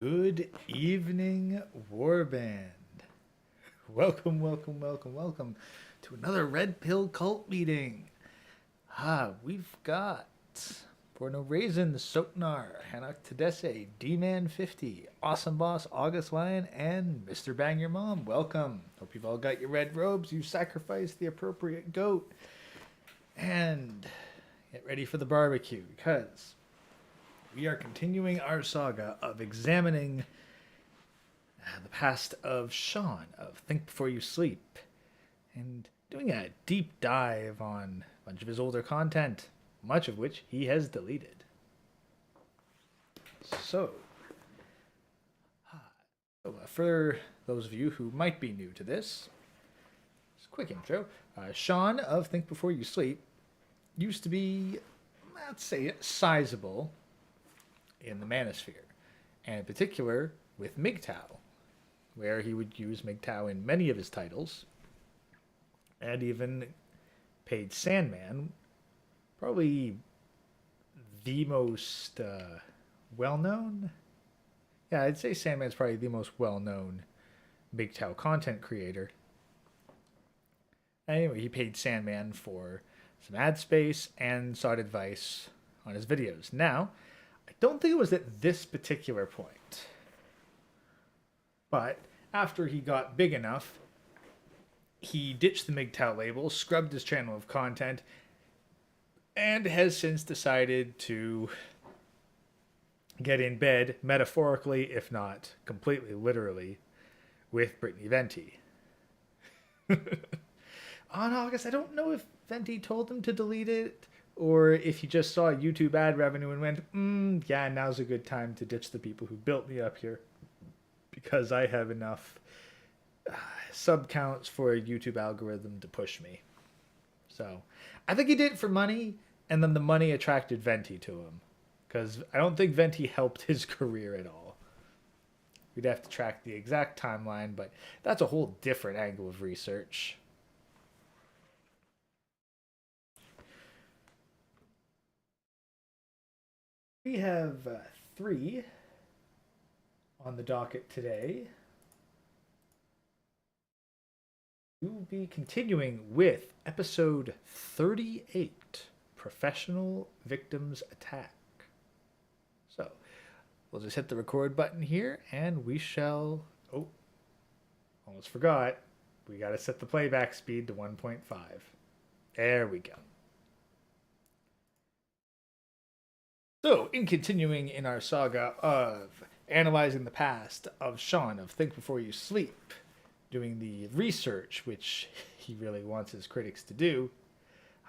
Good evening, Warband. Welcome to another Red Pill Cult meeting. We've got for no reason Sotnar, Hanak Tedesse, D-Man 50, Awesome Boss, August Lion, and Mr. Bang Your Mom. Welcome. Hope you've all got your red robes. You sacrificed the appropriate goat. And get ready for the barbecue because we are continuing our saga of examining the past of Sean of Think Before You Sleep and doing a deep dive on a bunch of his older content, much of which he has deleted. So, for those of you who might be new to this, just a quick intro. Sean of Think Before You Sleep used to be, let's say, sizable in the Manosphere, and in particular with MGTOW, where he would use MGTOW in many of his titles, and even paid Sandman, probably the most well-known. Yeah, I'd say Sandman's probably the most well-known MGTOW content creator. Anyway, he paid Sandman for some ad space and sought advice on his videos. Now, I don't think it was at this particular point, but after he got big enough, he ditched the MGTOW label, scrubbed his channel of content, and has since decided to get in bed, metaphorically, if not completely literally, with Brittany Venti. On August, I don't know if Venti told him to delete it, or if he just saw YouTube ad revenue and went, yeah, now's a good time to ditch the people who built me up here, because I have enough sub counts for a YouTube algorithm to push me. So I think he did it for money, and then the money attracted Venti to him, because I don't think Venti helped his career at all. We'd have to track the exact timeline, but that's a whole different angle of research. We have three on the docket today. We will be continuing with episode 38, Professional Victims Attack. So, we'll just hit the record button here, and we shall... Oh, almost forgot. We got to set the playback speed to 1.5. There we go. So, in continuing in our saga of analyzing the past of Sean of Think Before You Sleep, doing the research, which he really wants his critics to do,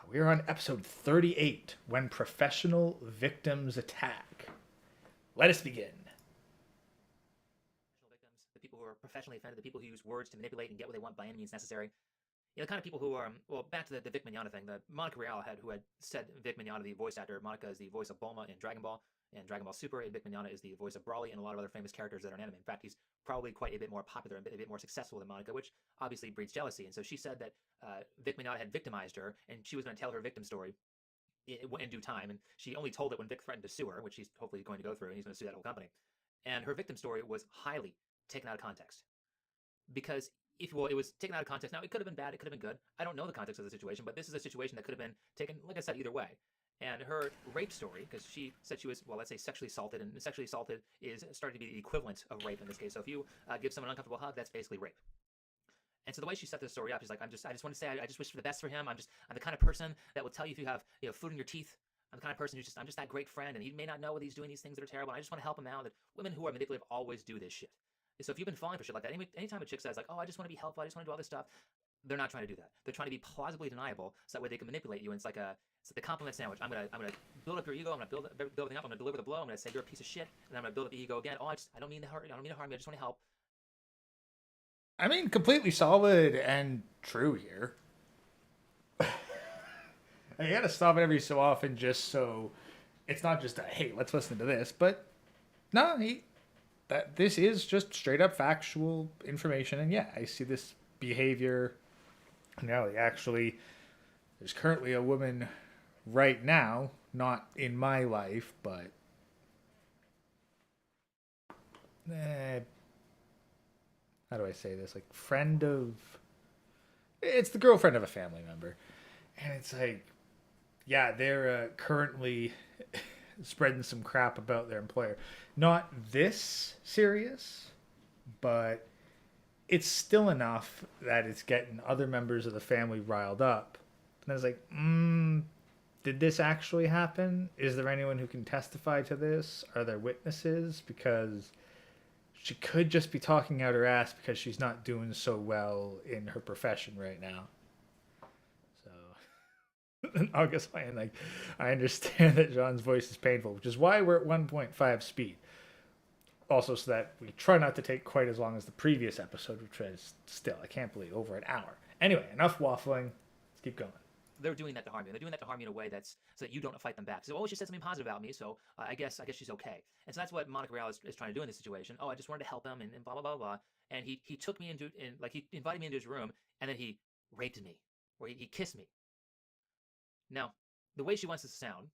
we are on episode 38, When Professional Victims Attack. Let us begin. Victims, the people who are professionally offended, the people who use words to manipulate and get what they want by any means necessary. You know, the kind of people who are, well, back to the Vic Mignogna thing, the Monica Rial who had said Vic Mignogna, the voice actor. Monica is the voice of Bulma in Dragon Ball and Dragon Ball Super, and Vic Mignogna is the voice of Brawly and a lot of other famous characters that are in anime. In fact, he's probably quite a bit more popular and a bit more successful than Monica, which obviously breeds jealousy. And so she said that Vic Mignogna had victimized her, and she was going to tell her victim story in due time. And she only told it when Vic threatened to sue her, which he's hopefully going to go through, and he's going to sue that whole company. And her victim story was highly taken out of context. Because it was taken out of context. Now, it could have been bad, it could have been good. I don't know the context of the situation, but this is a situation that could have been taken, like I said, either way. And her rape story, because she said she was, well, let's say sexually assaulted, and sexually assaulted is starting to be the equivalent of rape in this case. So if you give someone an uncomfortable hug, that's basically rape. And so the way she set this story up, she's like, I just want to say, I just wish for the best for him. I'm the kind of person that will tell you if you have, food in your teeth. I'm the kind of person I'm just that great friend, and he may not know that he's doing these things that are terrible. And I just want to help him out. That women who are manipulative always do this shit. So if you've been falling for shit like that, anytime a chick says like, oh, I just want to be helpful, I just want to do all this stuff, they're not trying to do that. They're trying to be plausibly deniable, so that way they can manipulate you. And it's like the compliment sandwich. I'm gonna build up your ego. I'm gonna build everything up. I'm gonna deliver the blow. I'm gonna say you're a piece of shit, and I'm gonna build up the ego again. Oh, I don't mean to hurt you. I don't mean to harm you. I just want to help. I mean, completely solid and true here. You gotta stop it every so often just so it's not just a, hey, let's listen to this, but no, this is just straight up factual information, and yeah, I see this behavior. Now, actually, there's currently a woman right now, not in my life, but how do I say this? Like, friend of. It's the girlfriend of a family member. And it's like, yeah, they're currently spreading some crap about their employer. Not this serious, but it's still enough that it's getting other members of the family riled up. And I was like, did this actually happen? Is there anyone who can testify to this? Are there witnesses? Because she could just be talking out her ass because she's not doing so well in her profession right now. So, August Lane, like, I understand that John's voice is painful, which is why we're at 1.5 speed. Also, so that we try not to take quite as long as the previous episode, which was still, I can't believe, over an hour. Anyway, enough waffling. Let's keep going. They're doing that to harm you. They're doing that to harm you in a way that's so that you don't fight them back. So, oh, she said something positive about me, so I guess she's okay. And so that's what Monica Real is trying to do in this situation. Oh, I just wanted to help him, and blah blah blah blah. And he took me into like he invited me into his room, and then he raped me, or he kissed me. Now, the way she wants this to sound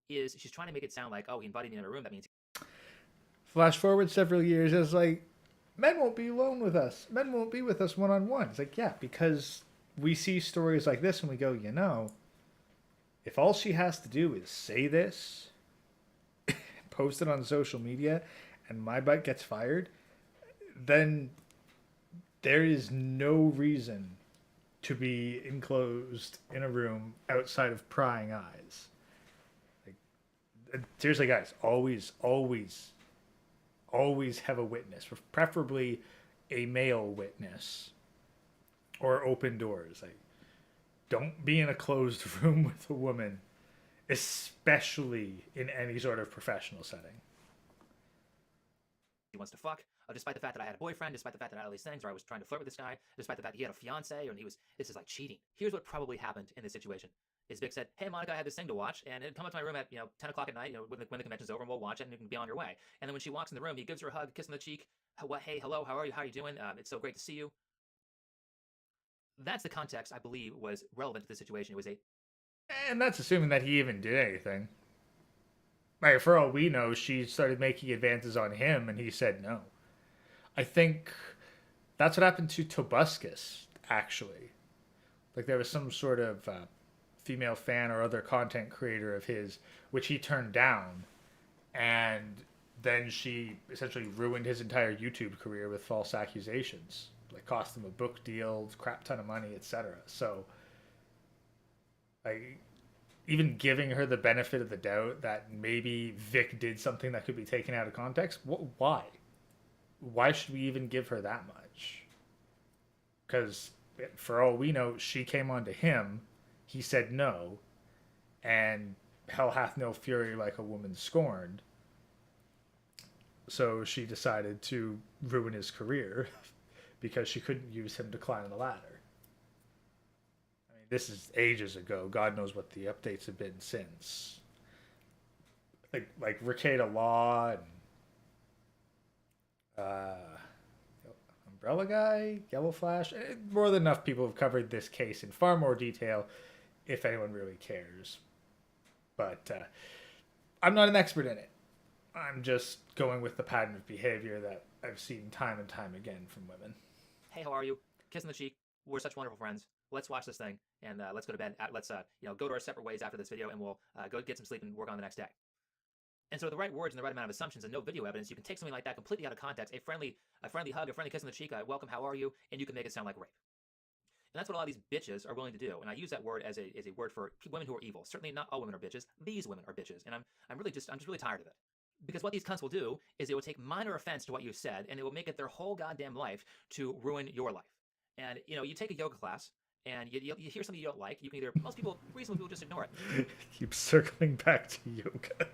is she's trying to make it sound like, oh, he invited me in a room. That means. Flash forward several years, it's like, men won't be alone with us. Men won't be with us one-on-one. It's like, yeah, because we see stories like this and we go, if all she has to do is say this, post it on social media, and my butt gets fired, then there is no reason to be enclosed in a room outside of prying eyes. Like, seriously, guys, always have a witness, preferably a male witness, or open doors. Like, don't be in a closed room with a woman, especially in any sort of professional setting. He wants to fuck, despite the fact that I had a boyfriend, despite the fact that I had all these things, or I was trying to flirt with this guy, despite the fact that he had a fiance, and this is like cheating. Here's what probably happened in this situation. Is Vic said, hey, Monica, I had this thing to watch, and come up to my room at 10 o'clock at night, when the convention's over, and we'll watch it, and you can be on your way. And then when she walks in the room, he gives her a hug, kiss on the cheek. Hey, hello, how are you? How are you doing? It's so great to see you. That's the context, I believe, was relevant to the situation. It was and that's assuming that he even did anything. Like, for all we know, she started making advances on him, and he said no. I think that's what happened to Tobuscus, actually. Like, there was some sort of female fan or other content creator of his, which he turned down, and then she essentially ruined his entire YouTube career with false accusations. Like, cost him a book deal, crap ton of money, etc. So, like, even giving her the benefit of the doubt that maybe Vic did something that could be taken out of context, why? Why should we even give her that much? Because for all we know, she came on to him, he said no, and hell hath no fury like a woman scorned. So she decided to ruin his career because she couldn't use him to climb the ladder. I mean, this is ages ago. God knows what the updates have been since. Like Ricada Law and Umbrella Guy, Yellow Flash. More than enough people have covered this case in far more detail, if anyone really cares. But I'm not an expert in it. I'm just going with the pattern of behavior that I've seen time and time again from women. Hey, how are you? Kiss on the cheek. We're such wonderful friends. Let's watch this thing, and let's go to bed. Let's go to our separate ways after this video, and we'll go get some sleep and work on the next day. And so, with the right words and the right amount of assumptions and no video evidence, you can take something like that completely out of context. A friendly hug, a friendly kiss on the cheek, welcome, how are you? And you can make it sound like rape. And that's what a lot of these bitches are willing to do. And I use that word as a word for women who are evil. Certainly not all women are bitches. These women are bitches, and I'm just really tired of it. Because what these cunts will do is they will take minor offense to what you said, and it will make it their whole goddamn life to ruin your life. And, you take a yoga class, and you hear something you don't like, you can either, reasonable people just ignore it. Keep circling back to yoga.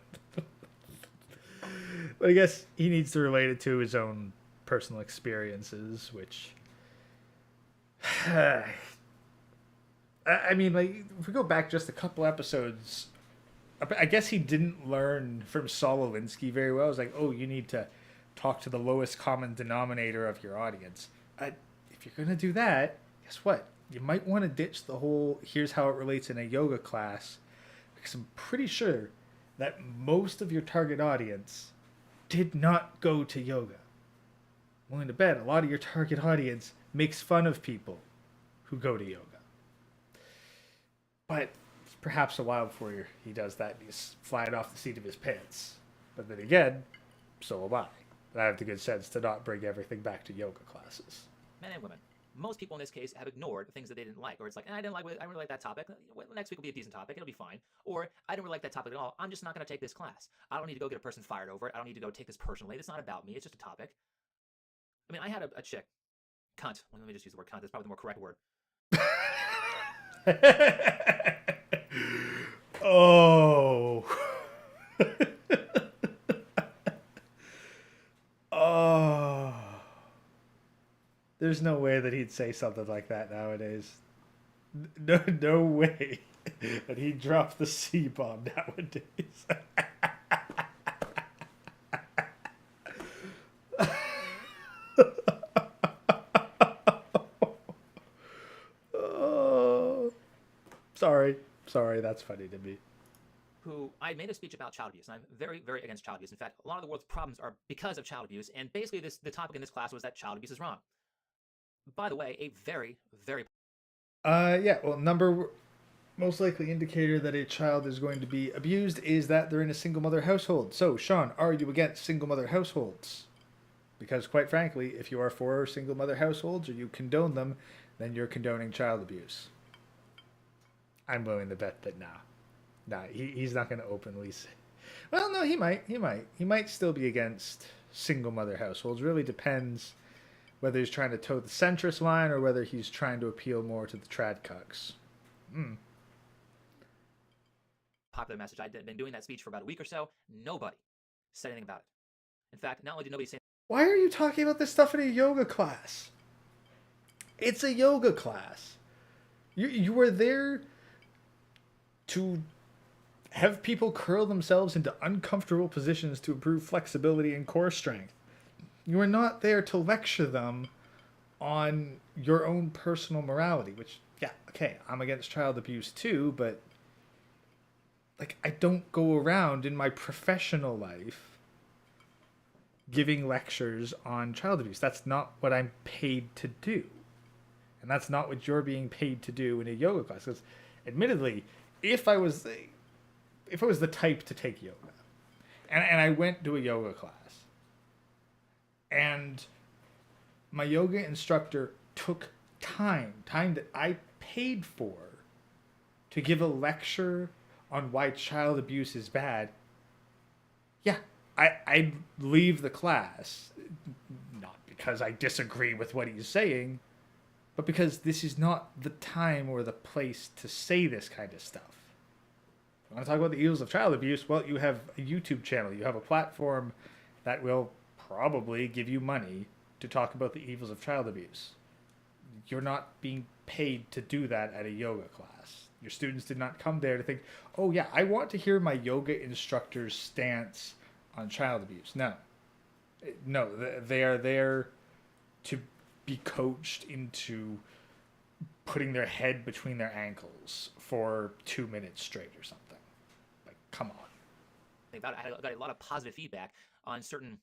But I guess he needs to relate it to his own personal experiences, which... I mean, like, if we go back just a couple episodes... I guess he didn't learn from Saul Alinsky very well. It's like, oh, you need to talk to the lowest common denominator of your audience. If you're going to do that, guess what? You might want to ditch the whole here's how it relates in a yoga class, because I'm pretty sure that most of your target audience did not go to yoga. I'm willing to bet a lot of your target audience makes fun of people who go to yoga. But it's perhaps a while before he does that and he's flying off the seat of his pants. But then again, so am I. But I have the good sense to not bring everything back to yoga classes. Men and women. Most people in this case have ignored things that they didn't like, or it's like, I didn't really like that topic. Well, next week will be a decent topic. It'll be fine. Or I didn't really like that topic at all. I'm just not going to take this class. I don't need to go get a person fired over it. I don't need to go take this personally. It's not about me. It's just a topic. I mean, I had a chick, cunt. Let me just use the word cunt. That's probably the more correct word. Oh. Oh. There's no way that he'd say something like that nowadays. No way that he'd drop the C-bomb nowadays. Oh. Sorry, that's funny to me. Who I made a speech about child abuse, and I'm very, very against child abuse. In fact, a lot of the world's problems are because of child abuse, and basically the topic in this class was that child abuse is wrong. By the way, a very, very Yeah, well, number most likely indicator that a child is going to be abused is that they're in a single mother household. So, Sean, are you against single mother households? Because, quite frankly, if you are for single mother households or you condone them, then you're condoning child abuse. I'm willing to bet that he's not going to openly say. Well, no, he might still be against single mother households. Really depends whether he's trying to toe the centrist line or whether he's trying to appeal more to the trad cucks. popular message. I'd been doing that speech for about a week or so. Nobody said anything about it. In fact, not only did nobody say, Why are you talking about this stuff in a yoga class? It's a yoga class. You were there to have people curl themselves into uncomfortable positions to improve flexibility and core strength. You are not there to lecture them on your own personal morality, which, yeah, okay, I'm against child abuse too, but like, I don't go around in my professional life giving lectures on child abuse. That's not what I'm paid to do. And that's not what you're being paid to do in a yoga class. Because, admittedly, if I was the type to take yoga, and I went to a yoga class, and my yoga instructor took time that I paid for to give a lecture on why child abuse is bad, yeah, I'd leave the class, not because I disagree with what he's saying, but because this is not the time or the place to say this kind of stuff. You want to talk about the evils of child abuse? Well, you have a YouTube channel. You have a platform that will probably give you money to talk about the evils of child abuse. You're not being paid to do that at a yoga class. Your students did not come there to think, oh yeah, I want to hear my yoga instructor's stance on child abuse. No, they are there to be coached into putting their head between their ankles for 2 minutes straight or something. Like, come on. about it, I got a lot of positive feedback on certain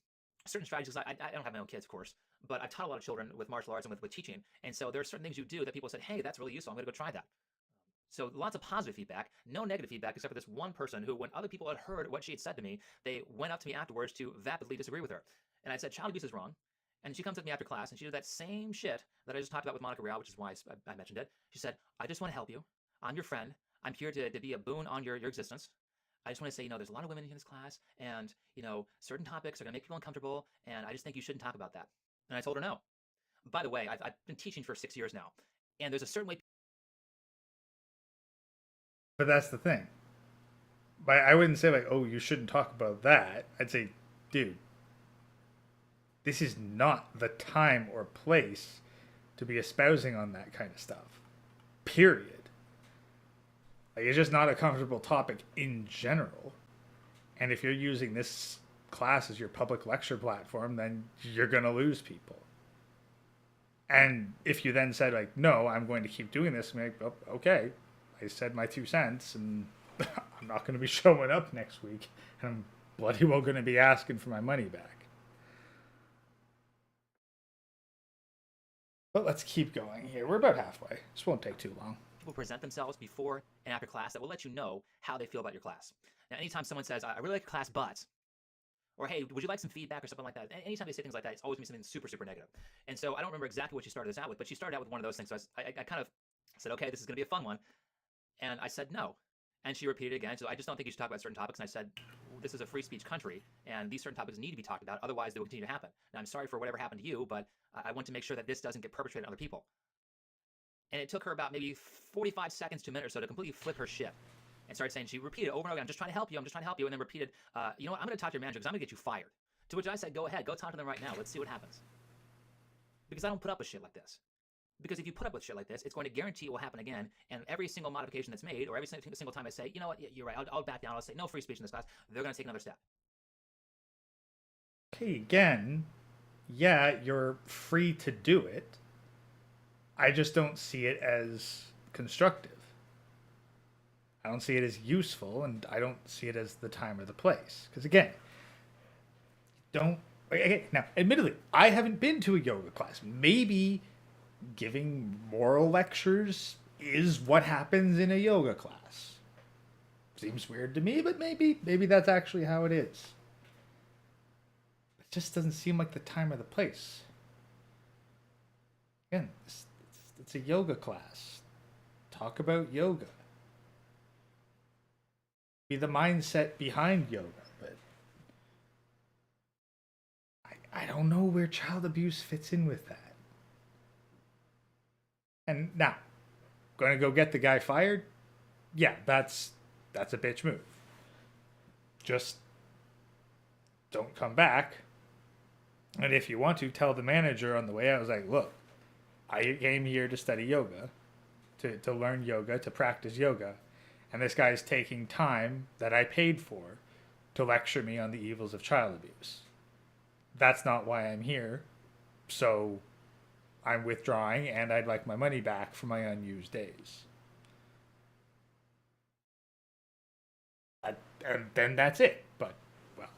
strategies. I don't have my own kids, of course, but I've taught a lot of children with martial arts and with teaching. And so there are certain things you do that people said, hey, that's really useful. I'm going to go try that. So lots of positive feedback, no negative feedback, except for this one person who, when other people had heard what she had said to me, they went up to me afterwards to vapidly disagree with her. And I said, child abuse is wrong. And she comes up to me after class and she did that same shit that I just talked about with Monica Real, which is why I mentioned it. She said, I just want to help you. I'm your friend. I'm here to be a boon on your existence. I just want to say, there's a lot of women in this class, and, certain topics are going to make people uncomfortable, and I just think you shouldn't talk about that. And I told her no. By the way, I've been teaching for 6 years now, and there's a certain way. But that's the thing. But I wouldn't say, like, oh, you shouldn't talk about that. I'd say, dude, this is not the time or place to be espousing on that kind of stuff. Period. Like, it's just not a comfortable topic in general. And if you're using this class as your public lecture platform, then you're going to lose people. And if you then said, like, no, I'm going to keep doing this, I'm like, oh, okay, I said my 2 cents, and I'm not going to be showing up next week, and I'm bloody well going to be asking for my money back. But let's keep going here. We're about halfway. This won't take too long. People present themselves before and after class that will let you know how they feel about your class. Now, anytime someone says, I really like your class, but, or hey, would you like some feedback or something like that? Anytime they say things like that, it's always something super, super negative. And so I don't remember exactly what she started this out with, but she started out with one of those things. So I kind of said, okay, this is going to be a fun one. And I said, no. And she repeated again. So I just don't think you should talk about certain topics. And I said, this is a free speech country, and these certain topics need to be talked about. Otherwise, they will continue to happen. Now, I'm sorry for whatever happened to you, but I want to make sure that this doesn't get perpetrated on other people. And it took her about maybe 45 seconds to a minute or so to completely flip her shit and started saying, she repeated over and over again, I'm just trying to help you, I'm just trying to help you, and then repeated, you know what, I'm going to talk to your manager because I'm going to get you fired. To which I said, go ahead, go talk to them right now. Let's see what happens. Because I don't put up with shit like this. Because if you put up with shit like this, it's going to guarantee it will happen again. And every single modification that's made, or every single time I say, you know what, you're right, I'll back down, I'll say no free speech in this class, they're going to take another step. Okay, again, yeah, you're free to do it. I just don't see it as constructive. I don't see it as useful, and I don't see it as the time or the place. Because again, don't. Okay, now, admittedly, I haven't been to a yoga class. Maybe giving moral lectures is what happens in a yoga class. Seems weird to me, but maybe that's actually how it is. It just doesn't seem like the time or the place. Again, it's a yoga class. Talk about yoga. Be the mindset behind yoga, but I don't know where child abuse fits in with that. And now, going to go get the guy fired? Yeah, that's a bitch move. Just don't come back. And if you want to, tell the manager on the way out, I was like, look, I came here to study yoga, to learn yoga, to practice yoga. And this guy is taking time that I paid for to lecture me on the evils of child abuse. That's not why I'm here. So I'm withdrawing, and I'd like my money back for my unused days. And then that's it. But, well,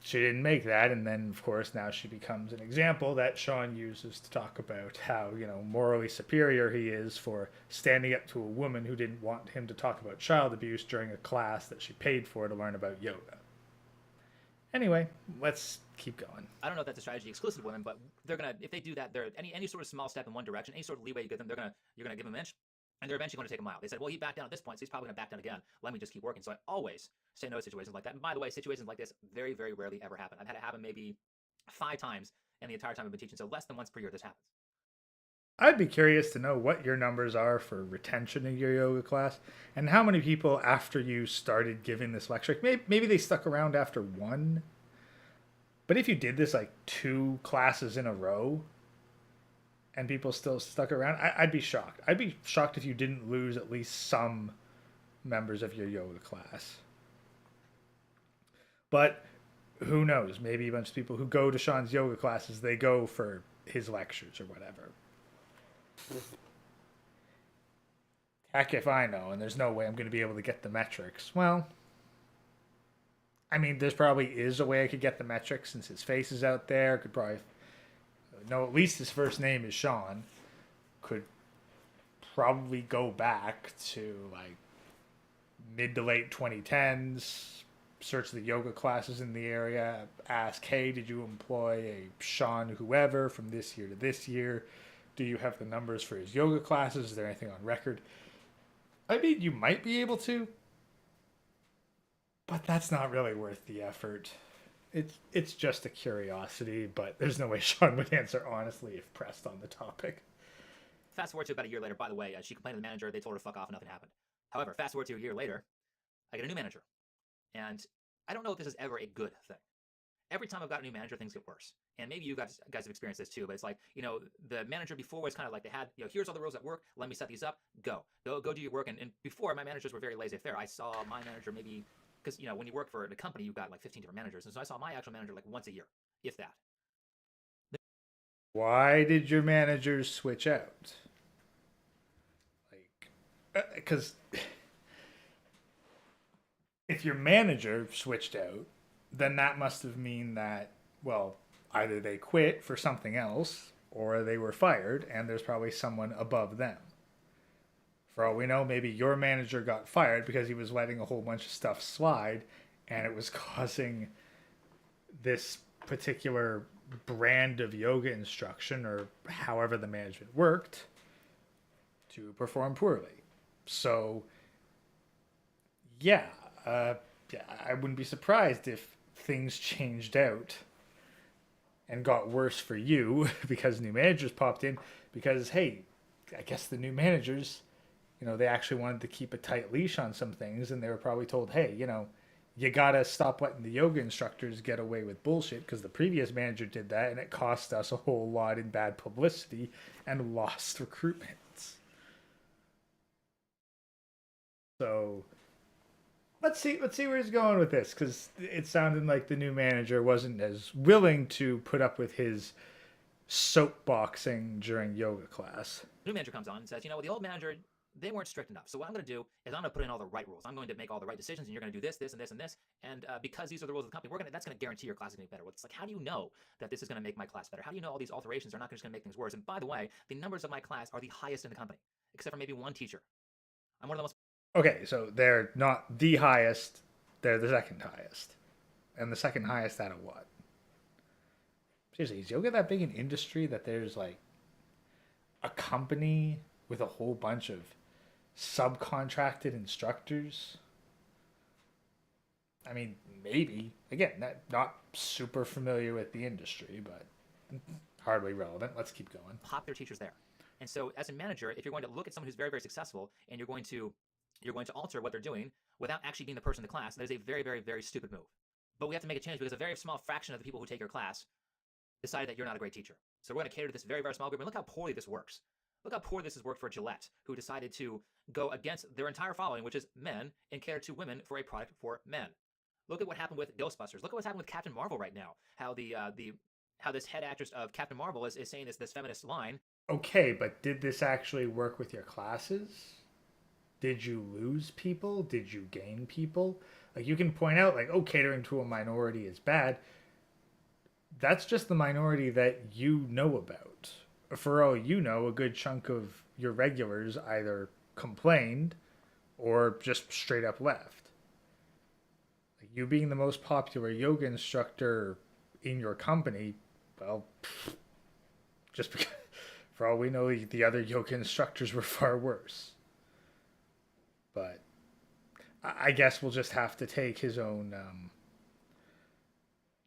she didn't make that, and then, of course, now she becomes an example that Sean uses to talk about how, morally superior he is for standing up to a woman who didn't want him to talk about child abuse during a class that she paid for to learn about yoga. Anyway, let's keep going. I don't know if that's a strategy exclusive to women, but they're gonna, if they do that, they're any sort of small step in one direction, any sort of leeway you give them, you're gonna give them an inch, and they're eventually going to take a mile. They said, well, he backed down at this point, so he's probably going to back down again. Let me just keep working. So I always say no to situations like that. And by the way, situations like this very, very rarely ever happen. I've had it happen maybe 5 times in the entire time I've been teaching, so less than once per year this happens. I'd be curious to know what your numbers are for retention in your yoga class, and how many people after you started giving this lecture, maybe they stuck around after one. But if you did this like 2 classes in a row, and people still stuck around, I'd be shocked. I'd be shocked if you didn't lose at least some members of your yoga class. But who knows? Maybe a bunch of people who go to Sean's yoga classes, they go for his lectures or whatever. Heck if I know, and there's no way I'm going to be able to get the metrics. Well, I mean, there's probably is a way I could get the metrics since his face is out there. Could probably know at least his first name is Sean. Could probably go back to like mid to late 2010s, search the yoga classes in the area, ask, hey, did you employ a Sean whoever from this year to this year? Do you have the numbers for his yoga classes? Is there anything on record? I mean, you might be able to, but that's not really worth the effort. It's just a curiosity, but there's no way Sean would answer honestly if pressed on the topic. Fast forward to about a year later, by the way, she complained to the manager, they told her to fuck off, and nothing happened. However, fast forward to a year later, I get a new manager. And I don't know if this is ever a good thing. Every time I've got a new manager, things get worse. And maybe you guys have experienced this too, but it's like, the manager before was kind of like they had, here's all the rules at work, let me set these up, go do your work. And before, my managers were very laissez-faire. I saw my manager maybe, because, when you work for a company, you've got like 15 different managers. And so I saw my actual manager like once a year, if that. Why did your managers switch out? Like, because if your manager switched out, then that must have mean that, well, either they quit for something else or they were fired, and there's probably someone above them. For all we know, maybe your manager got fired because he was letting a whole bunch of stuff slide, and it was causing this particular brand of yoga instruction, or however the management worked, to perform poorly. So, yeah, yeah, I wouldn't be surprised if things changed out and got worse for you because new managers popped in. Because, hey, I guess the new managers, they actually wanted to keep a tight leash on some things, and they were probably told, hey, you gotta stop letting the yoga instructors get away with bullshit because the previous manager did that, and it cost us a whole lot in bad publicity and lost recruitments. So let's see where he's going with this, because it sounded like the new manager wasn't as willing to put up with his soapboxing during yoga class. New manager comes on and says, the old manager, they weren't strict enough. So what I'm going to do is I'm going to put in all the right rules. I'm going to make all the right decisions, and you're going to do this, this, and this, and this. And because these are the rules of the company, that's going to guarantee your class is going to be better. It's like, how do you know that this is going to make my class better? How do you know all these alterations are not just going to make things worse? And by the way, the numbers of my class are the highest in the company, except for maybe one teacher. I'm one of the most. Okay, so they're not the highest, they're the second highest. And the second highest out of what? Seriously, is yoga that big an industry that there's like a company with a whole bunch of subcontracted instructors? I mean, maybe. Again, not super familiar with the industry, but hardly relevant. Let's keep going. Popular teachers there. And so as a manager, if you're going to look at someone who's very, very successful and you're going to alter what they're doing without actually being the person in the class, that is a very, very, very stupid move. But we have to make a change because a very small fraction of the people who take your class decided that you're not a great teacher. So we're going to cater to this very, very small group. And look how poorly this works. Look how poorly this has worked for Gillette, who decided to go against their entire following, which is men, and cater to women for a product for men. Look at what happened with Ghostbusters. Look at what's happened with Captain Marvel right now. How how this head actress of Captain Marvel is saying this feminist line. Okay, but did this actually work with your classes? Did you lose people? Did you gain people? Like, you can point out, like, oh, catering to a minority is bad. That's just the minority that you know about. For all you know, a good chunk of your regulars either complained or just straight up left. Like, you being the most popular yoga instructor in your company, well, just because, for all we know, the other yoga instructors were far worse. But I guess we'll just have to take his own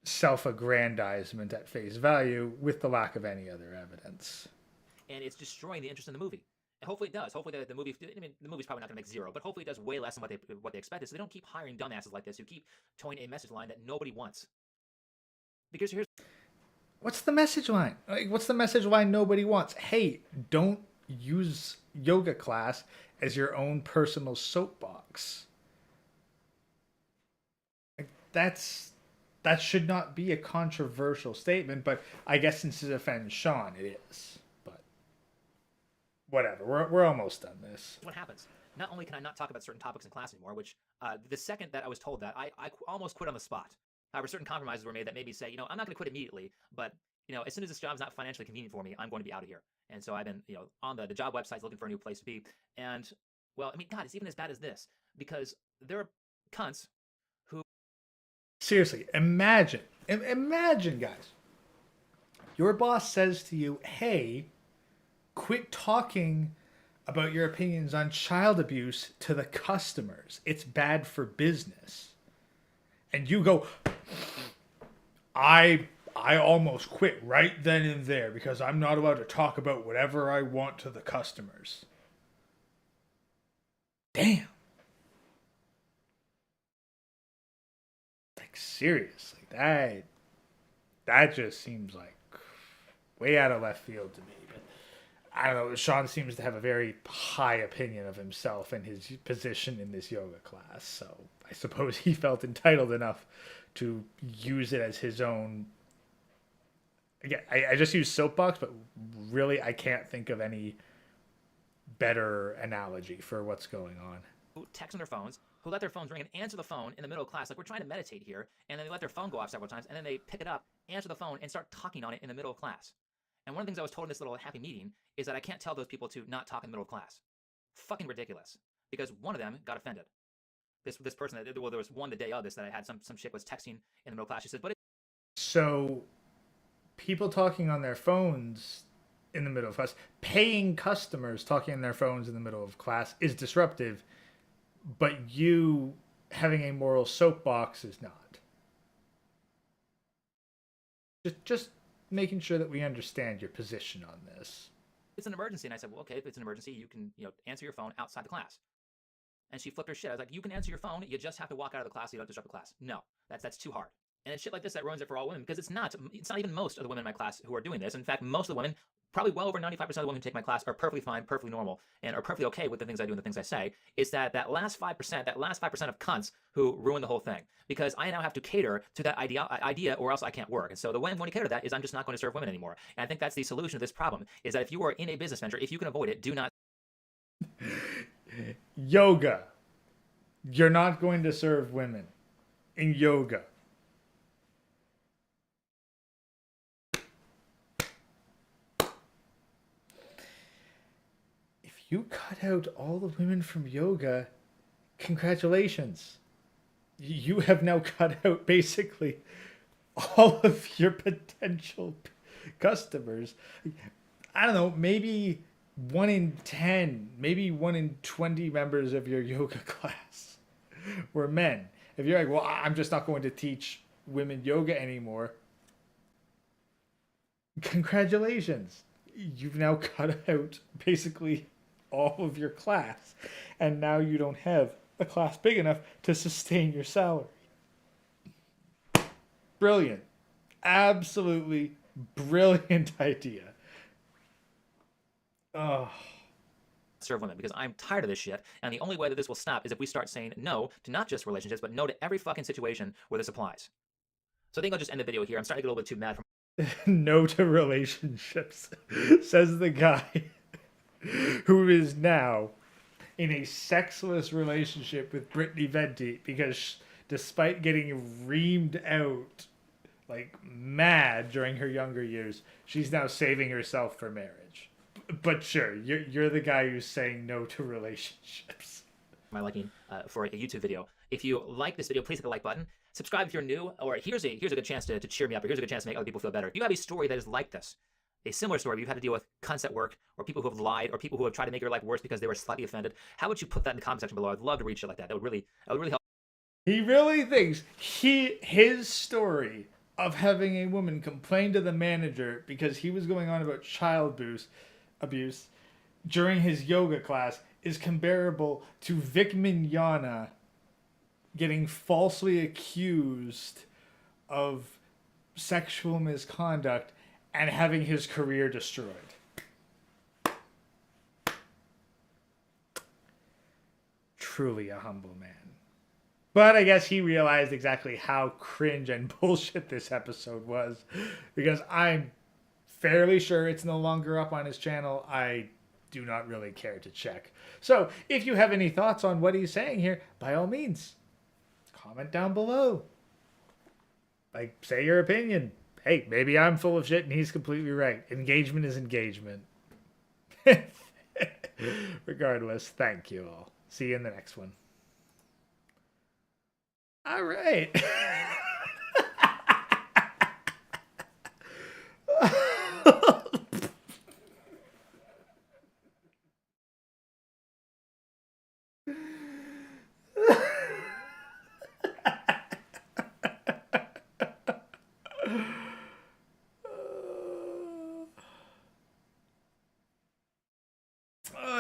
self-aggrandizement at face value with the lack of any other evidence. And it's destroying the interest in the movie. And hopefully it does. Hopefully the movie, the movie's probably not going to make zero, but hopefully it does way less than what they expected, so they don't keep hiring dumbasses like this who keep towing a message line that nobody wants. Because here's... What's the message line? Like, what's the message line nobody wants? Hey, don't use yoga class as your own personal soapbox. Like, that should not be a controversial statement, but I guess since it offends Sean, it is. But whatever, we're almost done this. What happens? Not only can I not talk about certain topics in class anymore, which the second that I was told that, I almost quit on the spot. However, certain compromises were made that made me say, I'm not going to quit immediately, but as soon as this job's not financially convenient for me, I'm going to be out of here. And so I've been, on the job websites looking for a new place to be. And, well, I mean, God, it's even as bad as this, because there are cunts who... Seriously, imagine, guys. Your boss says to you, hey, quit talking about your opinions on child abuse to the customers. It's bad for business. And you go, I almost quit right then and there because I'm not allowed to talk about whatever I want to the customers. Damn. Like, seriously, that just seems like way out of left field to me. But I don't know, Sean seems to have a very high opinion of himself and his position in this yoga class, so I suppose he felt entitled enough to use it as his own. Again, I just use soapbox, but really I can't think of any better analogy for what's going on. text on their phones who let their phones ring and answer the phone in the middle of class, like we're trying to meditate here, and then they let their phone go off several times, and then they pick it up, answer the phone, and start talking on it in the middle of class. And one of the things I was told in this little happy meeting is that I can't tell those people to not talk in the middle of class. Fucking ridiculous. Because one of them got offended. This person, well, there was one the day of this that I had, some chick was texting in the middle of class. She said, but So people talking on their phones in the middle of class, paying customers talking on their phones in the middle of class is disruptive, but you having a moral soapbox is not. Just making sure that we understand your position on this. it's an emergency. And I said, well, okay, if it's an emergency, you can, answer your phone outside the class. And she flipped her shit. I was like, you can answer your phone. You just have to walk out of the class. So you don't disrupt the class. No, that's too hard. And it's shit like this that ruins it for all women, because it's not even most of the women in my class who are doing this. In fact, most of the women, probably well over 95% of the women who take my class, are perfectly fine, perfectly normal, and are perfectly okay with the things I do and the things I say. It's that last 5%, of cunts who ruin the whole thing, because I now have to cater to that idea, or else I can't work. And so the way I'm going to cater to that is I'm just not going to serve women anymore. And I think that's the solution to this problem, is that if you are in a business venture, if you can avoid it, do not. Yoga. You're not going to serve women in yoga. If you cut out all the women from yoga, congratulations. You have now cut out basically all of your potential customers. I don't know, maybe 1 in 10, maybe 1 in 20 members of your yoga class were men. If you're like, well, I'm just not going to teach women yoga anymore, congratulations. You've now cut out basically all of your class, and now you don't have a class big enough to sustain your salary. Brilliant. Absolutely brilliant idea. Oh. Serve women, because I'm tired of this shit, and the only way that this will stop is if we start saying no to not just relationships, but no to every fucking situation where this applies. So I think I'll just end the video here. I'm starting to get a little bit too mad from no to relationships, says the guy who is now in a sexless relationship with Brittany Venti, because despite getting reamed out like mad during her younger years, she's now saving herself for marriage. But sure, you're the guy who's saying no to relationships. My liking for a YouTube video. If you like this video, please hit the like button. Subscribe if you're new, or here's a good chance to cheer me up, or here's a good chance to make other people feel better. If you have a story that is like this, a similar story where you've had to deal with cunts at work, or people who have lied, or people who have tried to make your life worse because they were slightly offended, how would you put that in the comment section below? I'd love to read shit like that. That would really help. He really thinks his story of having a woman complain to the manager because he was going on about child abuse during his yoga class is comparable to Vic Mignogna getting falsely accused of sexual misconduct and having his career destroyed. Truly a humble man. But I guess he realized exactly how cringe and bullshit this episode was, because I'm fairly sure it's no longer up on his channel. I do not really care to check. So if you have any thoughts on what he's saying here, by all means, comment down below. Like, say your opinion. Hey, maybe I'm full of shit and he's completely right. Engagement is engagement. Regardless, thank you all. See you in the next one. All right.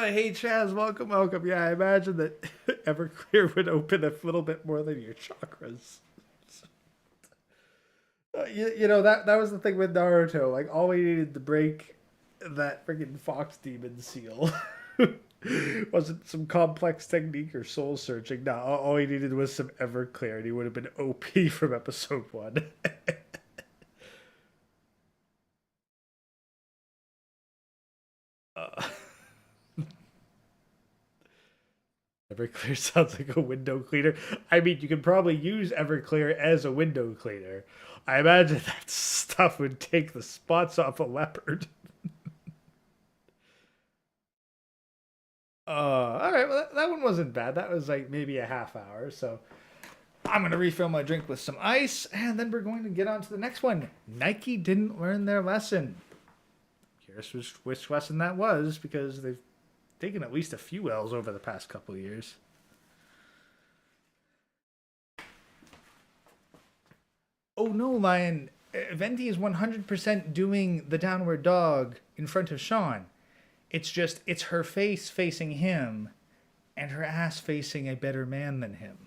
Hey Chaz, welcome. Yeah, I imagine that Everclear would open a little bit more than your chakras. You know, that was the thing with Naruto. Like, all we needed to break that freaking fox demon seal wasn't some complex technique or soul searching. No, all he needed was some Everclear, and he would have been OP from episode 1. Everclear sounds like a window cleaner. I mean, you could probably use Everclear as a window cleaner. I imagine that stuff would take the spots off a leopard. All right. Well, that one wasn't bad. That was like maybe a half hour. So I'm gonna refill my drink with some ice, and then we're going to get on to the next one. Nike didn't learn their lesson. Curious which lesson that was, because they've taken at least a few L's over the past couple of years. Oh no, Lion. Venti is 100% doing the downward dog in front of Sean. It's her face facing him and her ass facing a better man than him.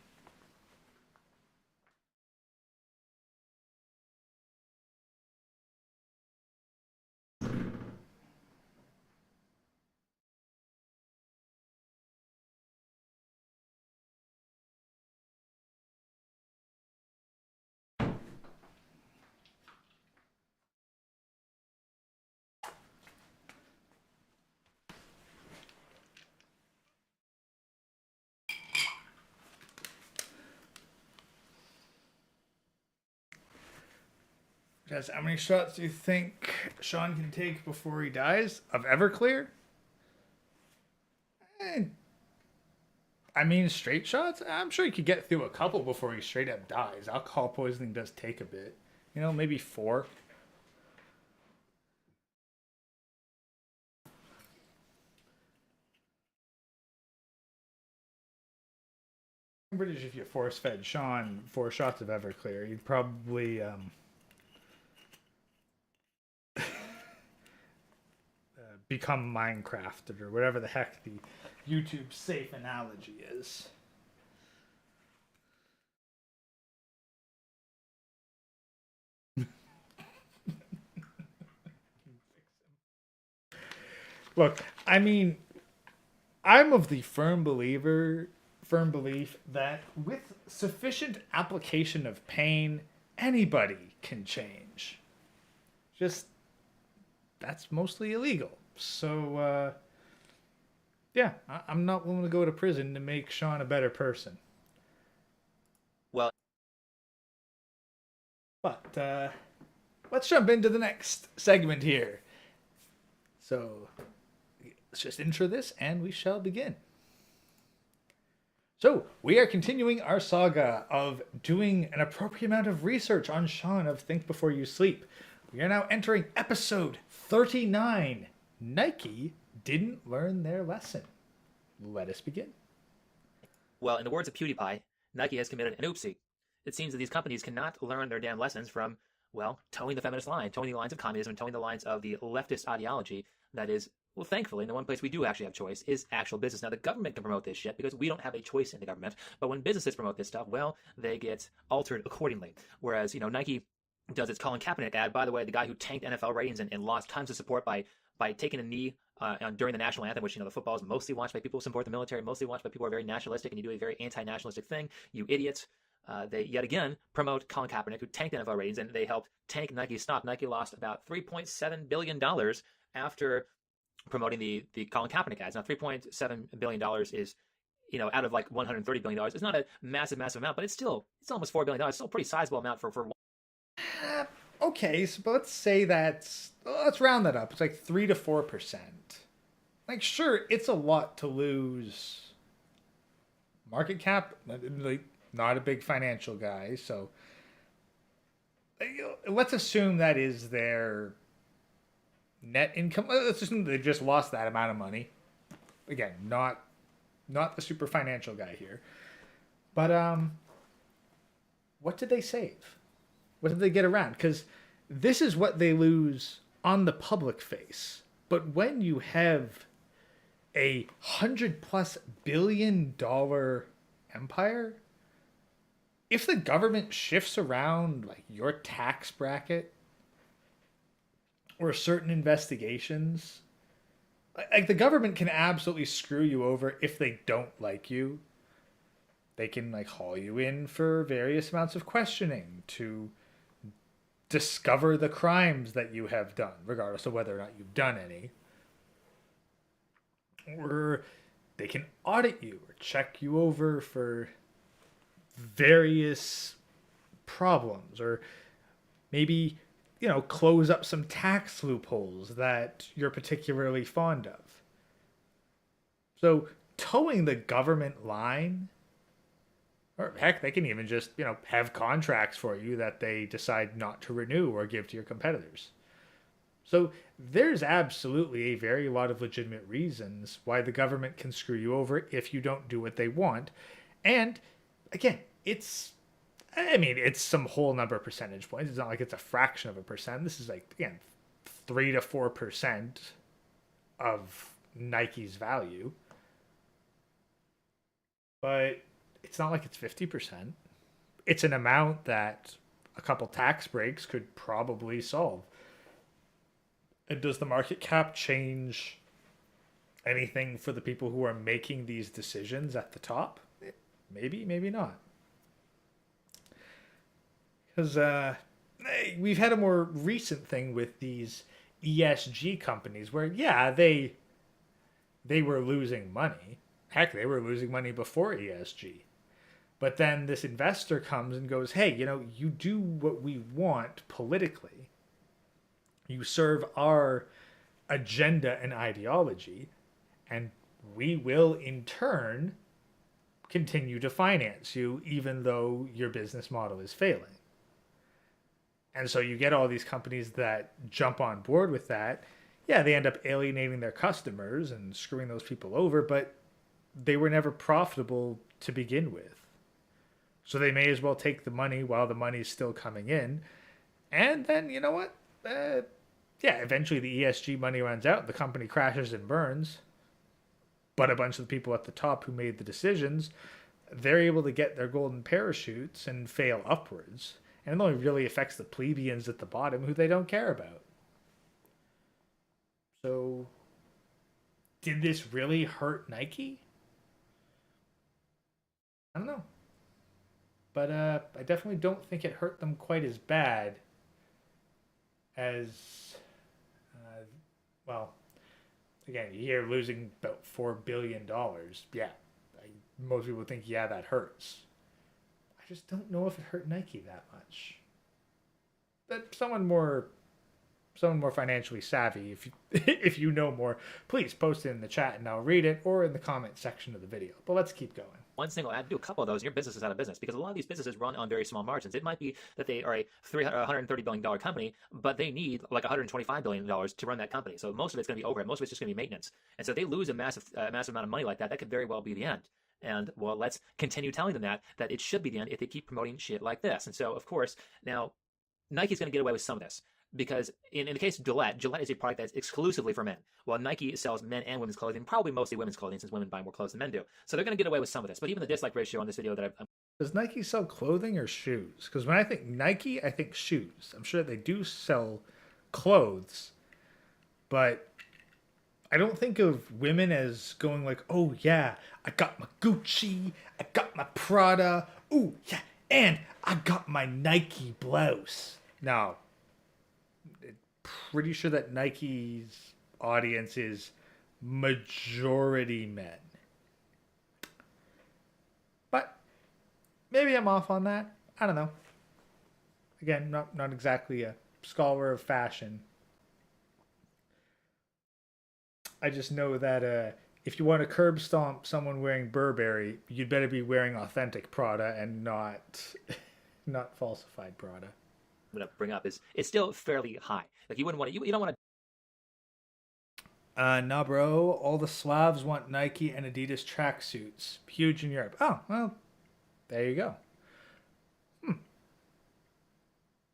Jess, how many shots do you think Sean can take before he dies of Everclear? Eh, I mean, straight shots? I'm sure he could get through a couple before he straight up dies. Alcohol poisoning does take a bit. You know, maybe 4. I'm pretty sure if you force fed Sean 4 shots of Everclear, he'd probably become Minecrafted or whatever the heck the YouTube safe analogy is. Look, I mean, I'm of the firm belief that with sufficient application of pain, anybody can change. Just that's mostly illegal. So, yeah, I'm not willing to go to prison to make Sean a better person. Well, But let's jump into the next segment here. So let's just intro this and we shall begin. So we are continuing our saga of doing an appropriate amount of research on Sean of Think Before You Sleep. We are now entering episode 39. Nike didn't learn their lesson. Let us begin. well, in the words of PewDiePie, Nike has committed an oopsie. It seems that these companies cannot learn their damn lessons from, well, towing the feminist line, towing the lines of communism, and towing the lines of the leftist ideology that is, well, thankfully, the one place we do actually have choice is actual business. Now, the government can promote this shit because we don't have a choice in the government. But when businesses promote this stuff, well, they get altered accordingly. Whereas, Nike does its Colin Kaepernick ad. By the way, the guy who tanked NFL ratings and lost tons of support by taking a knee during the national anthem, which, the football is mostly watched by people who support the military, mostly watched by people who are very nationalistic, and you do a very anti-nationalistic thing, you idiots. They yet again promote Colin Kaepernick, who tanked NFL ratings, and they helped tank Nike's stock. Nike lost about $3.7 billion after promoting the Colin Kaepernick ads. Now, $3.7 billion is, out of like $130 billion. It's not a massive amount, but it's almost $4 billion. It's still a pretty sizable amount for one. Okay, so let's round that up. It's like 3 to 4%. Like, sure, it's a lot to lose market cap. Like, not a big financial guy, so let's assume that is their net income. Let's assume they just lost that amount of money. Again, not the super financial guy here. But what did they save? What did they get around? Because this is what they lose on the public face. But when you have a $100+ billion empire, if the government shifts around like your tax bracket or certain investigations, like the government can absolutely screw you over if they don't like you. They can like haul you in for various amounts of questioning to discover the crimes that you have done, regardless of whether or not you've done any. Or they can audit you or check you over for various problems, or maybe, close up some tax loopholes that you're particularly fond of. So towing the government line, or heck, they can even just, have contracts for you that they decide not to renew or give to your competitors. So there's absolutely a very lot of legitimate reasons why the government can screw you over if you don't do what they want. And again, it's some whole number of percentage points. It's not like it's a fraction of a percent. This is like, again, 3 to 4% of Nike's value. But it's not like it's 50%. It's an amount that a couple tax breaks could probably solve. And does the market cap change anything for the people who are making these decisions at the top? Maybe, maybe not. Because we've had a more recent thing with these ESG companies where, yeah, they were losing money. Heck, they were losing money before ESG. But then this investor comes and goes, hey, you do what we want politically. You serve our agenda and ideology, and we will in turn continue to finance you even though your business model is failing. And so you get all these companies that jump on board with that. Yeah, they end up alienating their customers and screwing those people over, but they were never profitable to begin with. So they may as well take the money while the money's still coming in. And then, you know what? Eventually the ESG money runs out, the company crashes and burns. But a bunch of the people at the top who made the decisions, they're able to get their golden parachutes and fail upwards. And it only really affects the plebeians at the bottom who they don't care about. So, did this really hurt Nike? I don't know. But I definitely don't think it hurt them quite as bad as, again, you hear losing about $4 billion. Yeah, most people think, yeah, that hurts. I just don't know if it hurt Nike that much. But someone more financially savvy, if you know more, please post it in the chat and I'll read it, or in the comment section of the video. But let's keep going. One single ad, do a couple of those, and your business is out of business, because a lot of these businesses run on very small margins. It might be that they are a $130 billion company, but they need like $125 billion to run that company. So most of it's going to be overhead. Most of it's just going to be maintenance. And so if they lose a massive amount of money like that, that could very well be the end. And, well, let's continue telling them that it should be the end if they keep promoting shit like this. And so, of course, now Nike's going to get away with some of this. Because in the case of Gillette is a product that's exclusively for men, while Nike sells men and women's clothing, probably mostly women's clothing, since women buy more clothes than men do. So they're going to get away with some of this. But even the dislike ratio on this video that Does Nike sell clothing or shoes? Because when I think Nike, I think shoes. I'm sure they do sell clothes, but I don't think of women as going like, oh yeah, I got my Gucci, I got my Prada, ooh yeah, and I got my Nike blouse. No. Pretty sure that Nike's audience is majority men. But maybe I'm off on that. I don't know. Again, not exactly a scholar of fashion. I just know that if you want to curb stomp someone wearing Burberry, you'd better be wearing authentic Prada and not falsified Prada. I'm going to bring up is it's still fairly high. Like you don't want to. Nah, bro. All the Slavs want Nike and Adidas tracksuits. Huge in Europe. Oh, well, there you go.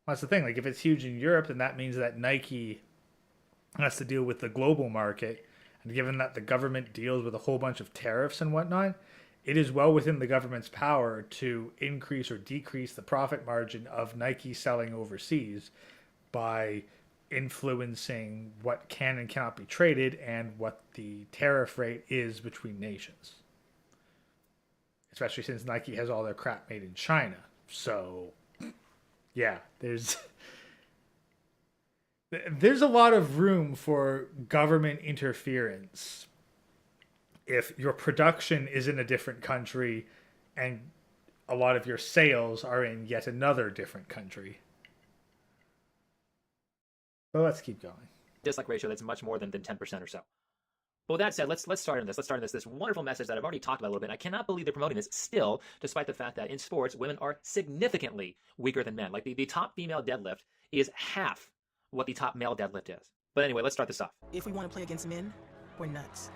That's the thing. Like, if it's huge in Europe, then that means that Nike has to deal with the global market. And given that the government deals with a whole bunch of tariffs and whatnot, it is well within the government's power to increase or decrease the profit margin of Nike selling overseas by influencing what can and cannot be traded and what the tariff rate is between nations. Especially since Nike has all their crap made in China. So, yeah, there's a lot of room for government interference if your production is in a different country and a lot of your sales are in yet another different country. But let's keep going. Dislike ratio that's much more than 10% or so. But with that said, let's start on this. Let's start on this wonderful message that I've already talked about a little bit. I cannot believe they're promoting this still, despite the fact that in sports, women are significantly weaker than men. Like the top female deadlift is half what the top male deadlift is. But anyway, let's start this off. If we want to play against men, we're nuts.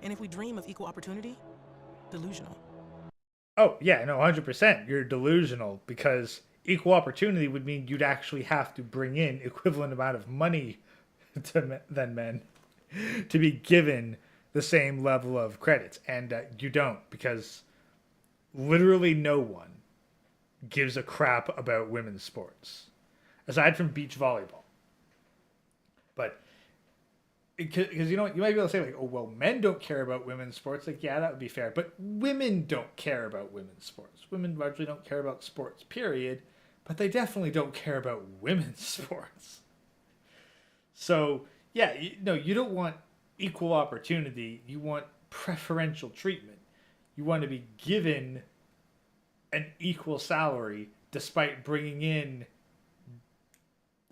And if we dream of equal opportunity, delusional. Oh, yeah, no, 100%. You're delusional because equal opportunity would mean you'd actually have to bring in equivalent amount of money than men to be given the same level of credits. And you don't, because literally no one gives a crap about women's sports, aside from beach volleyball. But because you know what, you might be able to say like, oh well, men don't care about women's sports. Like, yeah, that would be fair. But women don't care about women's sports. Women largely don't care about sports, period. But they definitely don't care about women's sports. So yeah, you don't want equal opportunity. You want preferential treatment. You want to be given an equal salary despite bringing in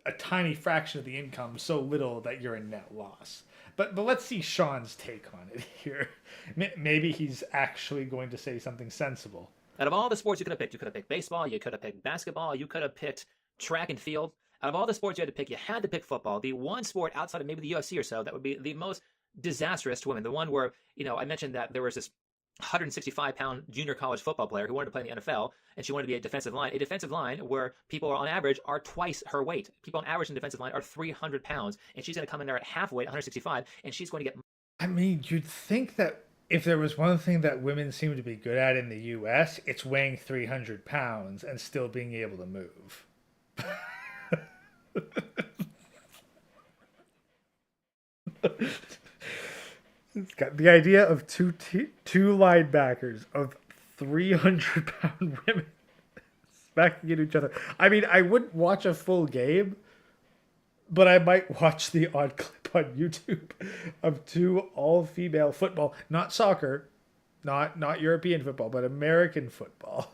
a tiny fraction of the income, so little that you're in net loss. But let's see Sean's take on it here. Maybe he's actually going to say something sensible. Out of all the sports you could have picked baseball, you could have picked basketball, you could have picked track and field. Out of all the sports you had to pick, you had to pick football. The one sport outside of maybe the UFC or so that would be the most disastrous to women. The one where, I mentioned that there was this 165-pound junior college football player who wanted to play in the NFL, and she wanted to be a defensive line where people on average are twice her weight. People on average in defensive line are 300 pounds, and she's going to come in there at half weight, 165, and she's going to get... I mean, you'd think that if there was one thing that women seem to be good at in the U.S., it's weighing 300 pounds and still being able to move. It's got the idea of two linebackers of 300-pound women smacking into each other. I mean, I wouldn't watch a full game, but I might watch the odd clip on YouTube of two all-female football, not soccer, not European football, but American football.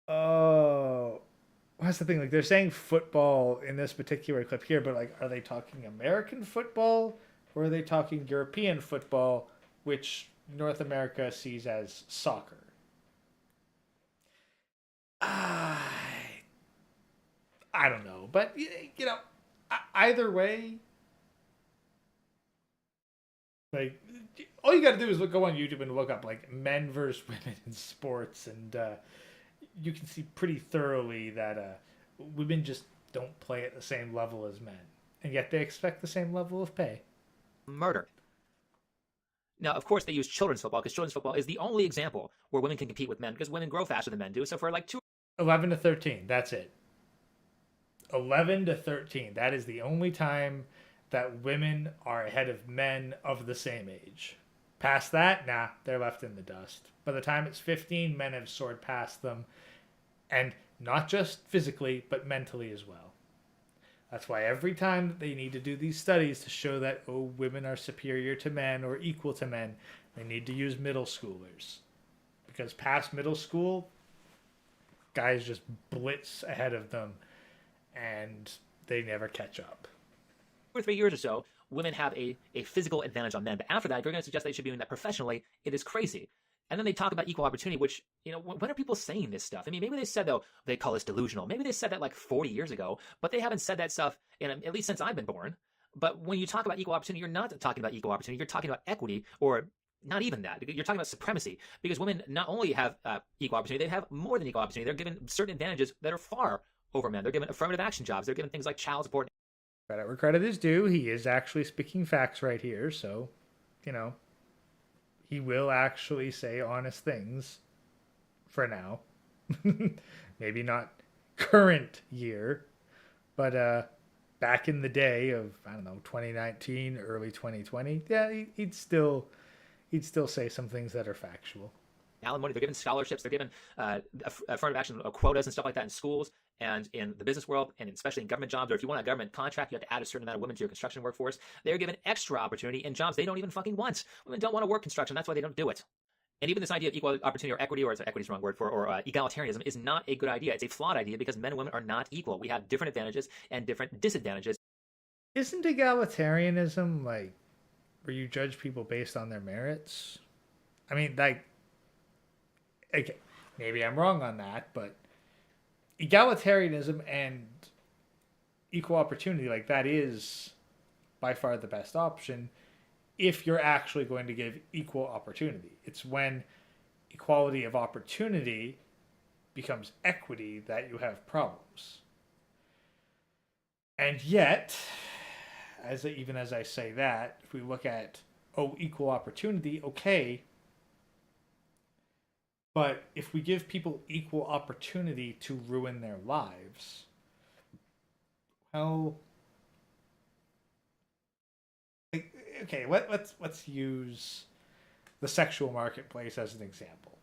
Oh, what's the thing? Like, they're saying football in this particular clip here, but like, are they talking American football or are they talking European football, which North America sees as soccer? I don't know, but either way, like, all you got to do is go on YouTube and look up like men versus women in sports, and you can see pretty thoroughly that women just don't play at the same level as men, and yet they expect the same level of pay. Murder. Now, of course, they use children's football because children's football is the only example where women can compete with men because women grow faster than men do. So for like 11 to 13, that's it. 11 to 13, that is the only time that women are ahead of men of the same age. Past that, nah, they're left in the dust. By the time it's 15, men have soared past them, and not just physically, but mentally as well. That's why every time that they need to do these studies to show that, oh, women are superior to men or equal to men, they need to use middle schoolers. Because past middle school, guys just blitz ahead of them, and they never catch up. 2 or 3 years or so, women have a physical advantage on men. But after that, if you're going to suggest they should be doing that professionally, it is crazy. And then they talk about equal opportunity, which, when are people saying this stuff? I mean, maybe they said, though, they call us delusional. Maybe they said that like 40 years ago, but they haven't said that stuff at least since I've been born. But when you talk about equal opportunity, you're not talking about equal opportunity. You're talking about equity, or not even that. You're talking about supremacy, because women not only have equal opportunity, they have more than equal opportunity. They're given certain advantages that are far over men. They're given affirmative action jobs. They're given things like child support. Credit where credit is due. He is actually speaking facts right here, so, he will actually say honest things for now. Maybe not current year, but back in the day of, 2019, early 2020, yeah, he'd still say some things that are factual. Alimony, they're given scholarships, they're given affirmative action quotas and stuff like that in schools. And in the business world, and especially in government jobs, or if you want a government contract, you have to add a certain amount of women to your construction workforce. They're given extra opportunity in jobs they don't even fucking want. Women don't want to work construction. That's why they don't do it. And even this idea of equal opportunity or equity, or equity is the wrong word for, or egalitarianism is not a good idea. It's a flawed idea because men and women are not equal. We have different advantages and different disadvantages. Isn't egalitarianism like where you judge people based on their merits? I mean, like, okay, maybe I'm wrong on that, but egalitarianism and equal opportunity, like, that is by far the best option if you're actually going to give equal opportunity. It's when equality of opportunity becomes equity that you have problems. And yet, even as I say that, if we look at, equal opportunity, okay, but if we give people equal opportunity to ruin their lives, well, okay, let's use the sexual marketplace as an example.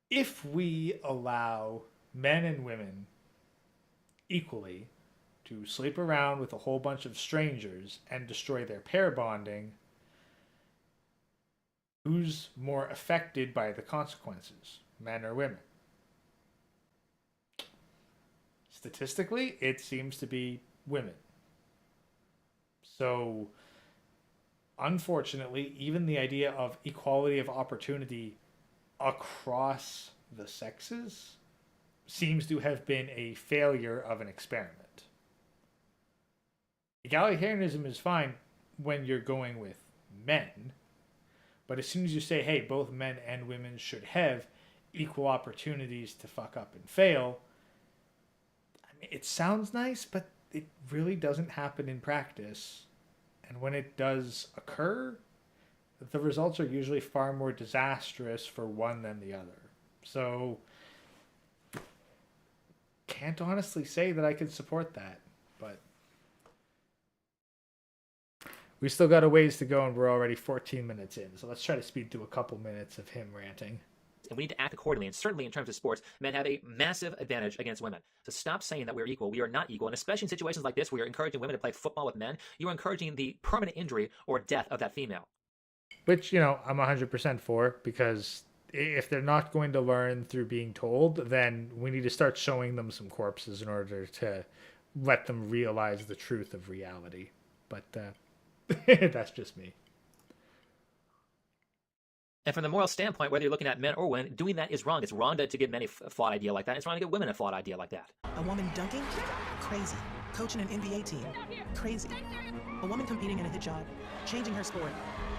If we allow men and women equally to sleep around with a whole bunch of strangers and destroy their pair bonding, who's more affected by the consequences, men or women? Statistically, it seems to be women. So, unfortunately, even the idea of equality of opportunity across the sexes seems to have been a failure of an experiment. Egalitarianism is fine when you're going with men, but as soon as you say, hey, both men and women should have equal opportunities to fuck up and fail, I mean, it sounds nice, but it really doesn't happen in practice. And when it does occur, the results are usually far more disastrous for one than the other. So, can't honestly say that I could support that, but we still got a ways to go, and we're already 14 minutes in. So let's try to speed through a couple minutes of him ranting. And we need to act accordingly. And certainly in terms of sports, men have a massive advantage against women. So stop saying that we're equal. We are not equal. And especially in situations like this where you're encouraging women to play football with men, you're encouraging the permanent injury or death of that female. Which, I'm 100% for, because if they're not going to learn through being told, then we need to start showing them some corpses in order to let them realize the truth of reality. But that's just me. And from the moral standpoint, whether you're looking at men or women, doing that is wrong. It's wrong to give men a flawed idea like that. It's wrong to give women a flawed idea like that. A woman dunking? Crazy. Coaching an NBA team? Crazy. A woman competing in a hijab, changing her sport,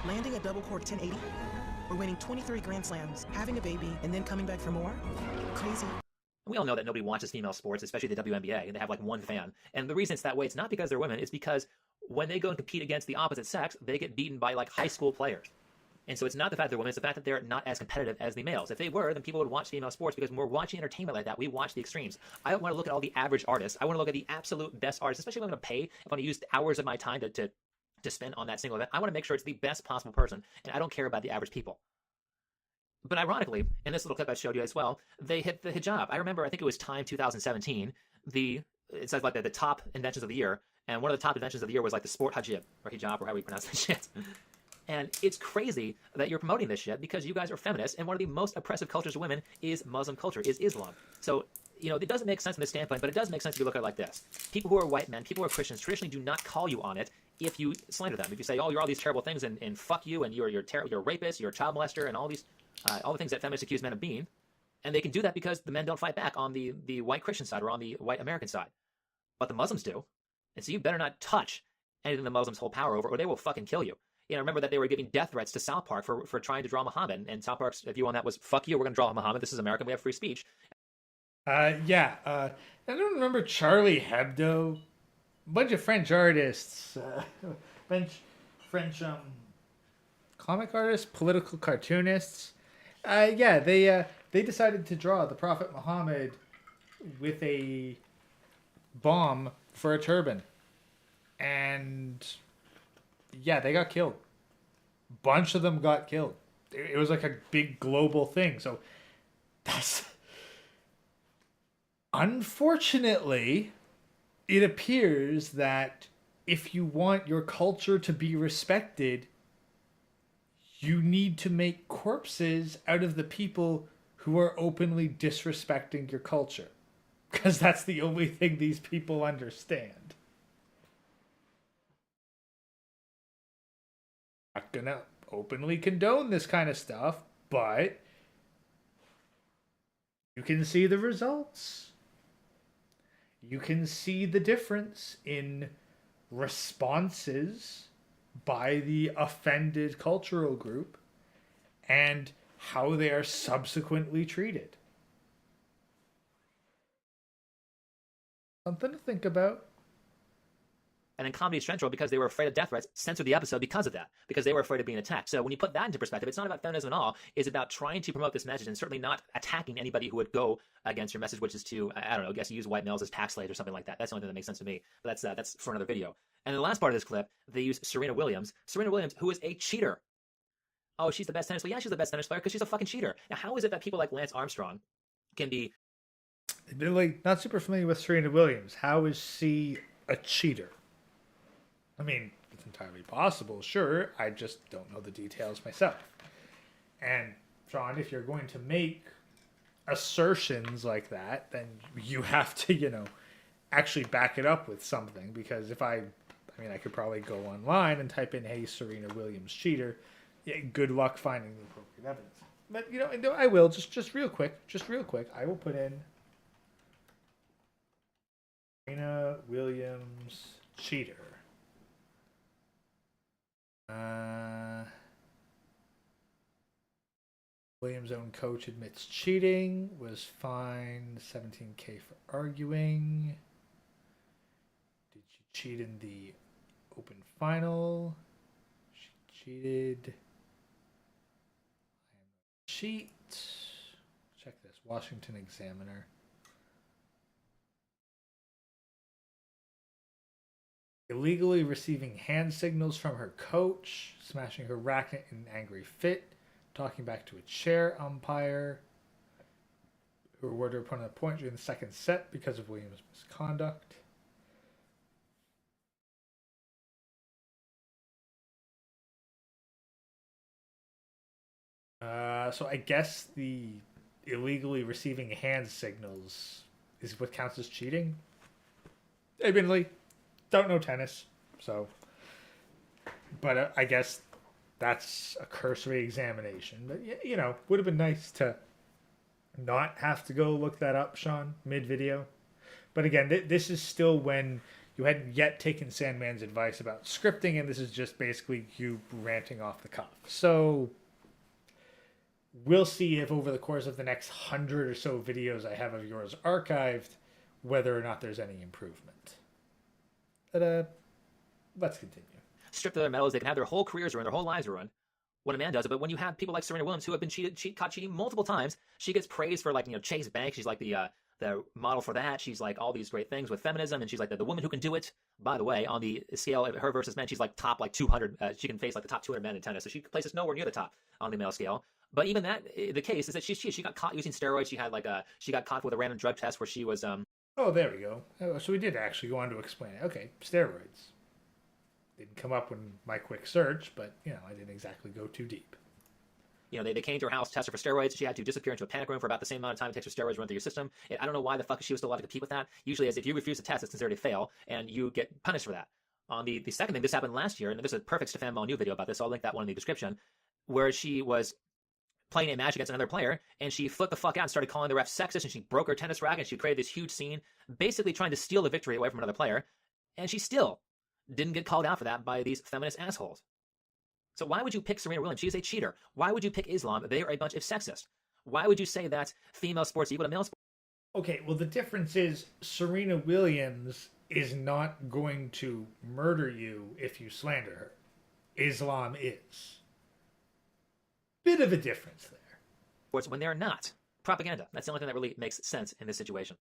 landing a double cork 1080, or winning 23 Grand Slams, having a baby, and then coming back for more? Crazy. We all know that nobody watches female sports, especially the WNBA, and they have like one fan. And the reason it's that way, it's not because they're women, it's because when they go and compete against the opposite sex, they get beaten by like high school players. And so it's not the fact they're women, it's the fact that they're not as competitive as the males. If they were, then people would watch female sports, because when we're watching entertainment like that, we watch the extremes. I don't want to look at all the average artists. I want to look at the absolute best artists, especially if I'm going to pay, if I'm going to use hours of my time to spend on that single event. I want to make sure it's the best possible person, and I don't care about the average people. But ironically, in this little clip I showed you as well, they hit the hijab. I remember, I think it was Time 2017, it says like the top inventions of the year, and one of the top inventions of the year was like the sport hijab, or hijab, or however you pronounce that shit. And it's crazy that you're promoting this shit because you guys are feminists, and one of the most oppressive cultures of women is Muslim culture, is Islam. So, it doesn't make sense from this standpoint, but it does make sense if you look at it like this. People who are white men, people who are Christians, traditionally do not call you on it if you slander them. If you say, oh, you're all these terrible things, and fuck you, and you're a rapist, you're a child molester, and all the things that feminists accuse men of being. And they can do that because the men don't fight back on the white Christian side or on the white American side. But the Muslims do. And so you better not touch anything the Muslims hold power over, or they will fucking kill you. Remember that they were giving death threats to South Park for trying to draw Muhammad. And South Park's view on that was, fuck you, we're going to draw Muhammad. This is America. We have free speech. I don't remember Charlie Hebdo. A bunch of French artists. French comic artists, political cartoonists. They decided to draw the Prophet Muhammad with a bomb for a turban. And yeah, they got killed. Bunch of them got killed. It was like a big global thing. So that's Unfortunately, it appears that if you want your culture to be respected, you need to make corpses out of the people who are openly disrespecting your culture. Because that's the only thing these people understand. Not gonna openly condone this kind of stuff, but you can see the results. You can see the difference in responses by the offended cultural group and how they are subsequently treated. Something to think about. And then Comedy Central, because they were afraid of death threats, censored the episode because of that, because they were afraid of being attacked. So when you put that into perspective, it's not about feminism at all. It's about trying to promote this message and certainly not attacking anybody who would go against your message, which is to, I don't know, I guess use white males as tax slaves or something like that. That's the only thing that makes sense to me. But that's for another video. And the last part of this clip, they use Serena Williams. Serena Williams, who is a cheater. Oh, she's the best tennis player. Yeah, she's the best tennis player because she's a fucking cheater. Now, how is it that people like Lance Armstrong can be... Like, not super familiar with Serena Williams. How is she a cheater? I mean, it's entirely possible, sure. I just don't know the details myself. And, Sean, if you're going to make assertions like that, then you have to, actually back it up with something. Because if I could probably go online and type in, hey, Serena Williams cheater. Yeah, good luck finding the appropriate evidence. But, I will, just real quick, I will put in Serena Williams cheater. Williams' own coach admits cheating, was fined $17,000 for arguing. Did she cheat in the open final? She cheated. Cheat. Check this. Washington Examiner. Illegally receiving hand signals from her coach, smashing her racket in an angry fit, talking back to a chair umpire, who awarded her opponent a point during the second set because of Williams' misconduct. So I guess the illegally receiving hand signals is what counts as cheating. Admittedly, don't know tennis, so. But I guess that's a cursory examination. But, would have been nice to not have to go look that up, Sean, mid-video. But again, this is still when you hadn't yet taken Sandman's advice about scripting, and this is just basically you ranting off the cuff. So we'll see if over the course of the next 100 or so videos I have of yours archived, whether or not there's any improvement. But let's continue. Stripped of their medals, they can have their whole careers ruined, their whole lives ruined when a man does it. But when you have people like Serena Williams who have been caught cheating multiple times, she gets praised for Chase Bank. She's like the model for that. She's like all these great things with feminism, and she's like the woman who can do it. By the way, on the scale of her versus men, she's like top 200. She can face the top 200 men in tennis, so she places nowhere near the top on the male scale. But even that, the case is that she got caught using steroids. She got caught with a random drug test where she was Oh, there we go. So we did actually go on to explain it. Okay, steroids. Didn't come up in my quick search, but, I didn't exactly go too deep. They came to her house, tested for steroids. She had to disappear into a panic room for about the same amount of time it takes for steroids to run through your system. I don't know why the fuck she was still allowed to compete with that. Usually, if you refuse to test, it's considered a fail, and you get punished for that. On the second thing, this happened last year, and there's a perfect Stefan Molyneux video about this, so I'll link that one in the description, where she was playing a match against another player, and she flipped the fuck out and started calling the ref sexist, and she broke her tennis racket, and she created this huge scene, basically trying to steal the victory away from another player, and she still didn't get called out for that by these feminist assholes. So why would you pick Serena Williams? She is a cheater. Why would you pick Islam? They are a bunch of sexists. Why would you say that female sports equal to male sports? Okay, well, the difference is Serena Williams is not going to murder you if you slander her. Islam is. Bit of a difference there. When they're not. Propaganda. That's the only thing that really makes sense in this situation.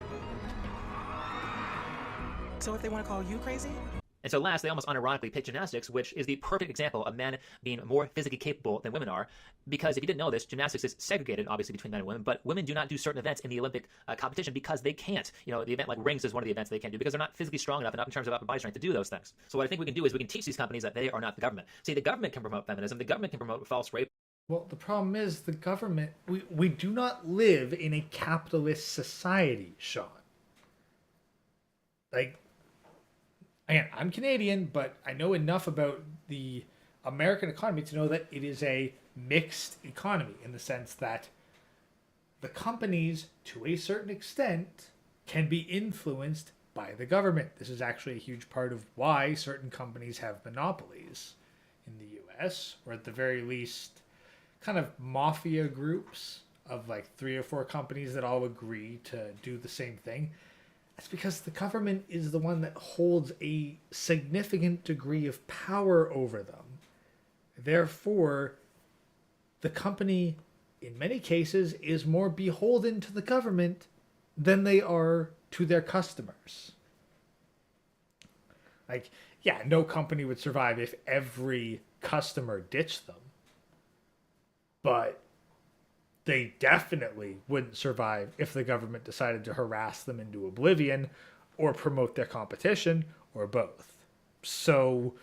So if they want to call you crazy? And so last, they almost unironically pick gymnastics, which is the perfect example of men being more physically capable than women are. Because if you didn't know this, gymnastics is segregated, obviously, between men and women, but women do not do certain events in the Olympic competition because they can't. The event like rings is one of the events they can't do because they're not physically strong enough and up in terms of upper body strength to do those things. So what I think we can do is we can teach these companies that they are not the government. See, the government can promote feminism. The government can promote false rape. Well, the problem is the government, we do not live in a capitalist society, Sean. Like, again, I'm Canadian, but I know enough about the American economy to know that it is a mixed economy in the sense that the companies, to a certain extent, can be influenced by the government. This is actually a huge part of why certain companies have monopolies in the US, or at the very least, kind of mafia groups of like 3 or 4 companies that all agree to do the same thing. That's because the government is the one that holds a significant degree of power over them. Therefore, the company, in many cases, is more beholden to the government than they are to their customers. Like, yeah, no company would survive if every customer ditched them. But they definitely wouldn't survive if the government decided to harass them into oblivion or promote their competition or both. So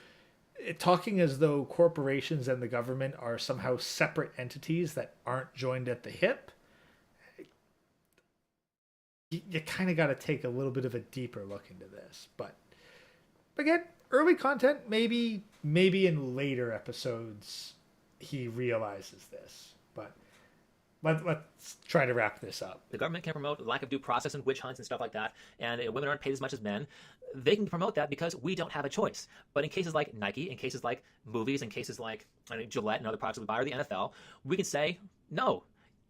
talking as though corporations and the government are somehow separate entities that aren't joined at the hip, you kind of got to take a little bit of a deeper look into this. But again, early content, maybe in later episodes he realizes this. But let's try to wrap this up. The government can promote lack of due process and witch hunts and stuff like that, and women aren't paid as much as men. They can promote that because we don't have a choice. But in cases like Nike, in cases like movies, in cases like Gillette and other products we buy, or the NFL, we can say, no,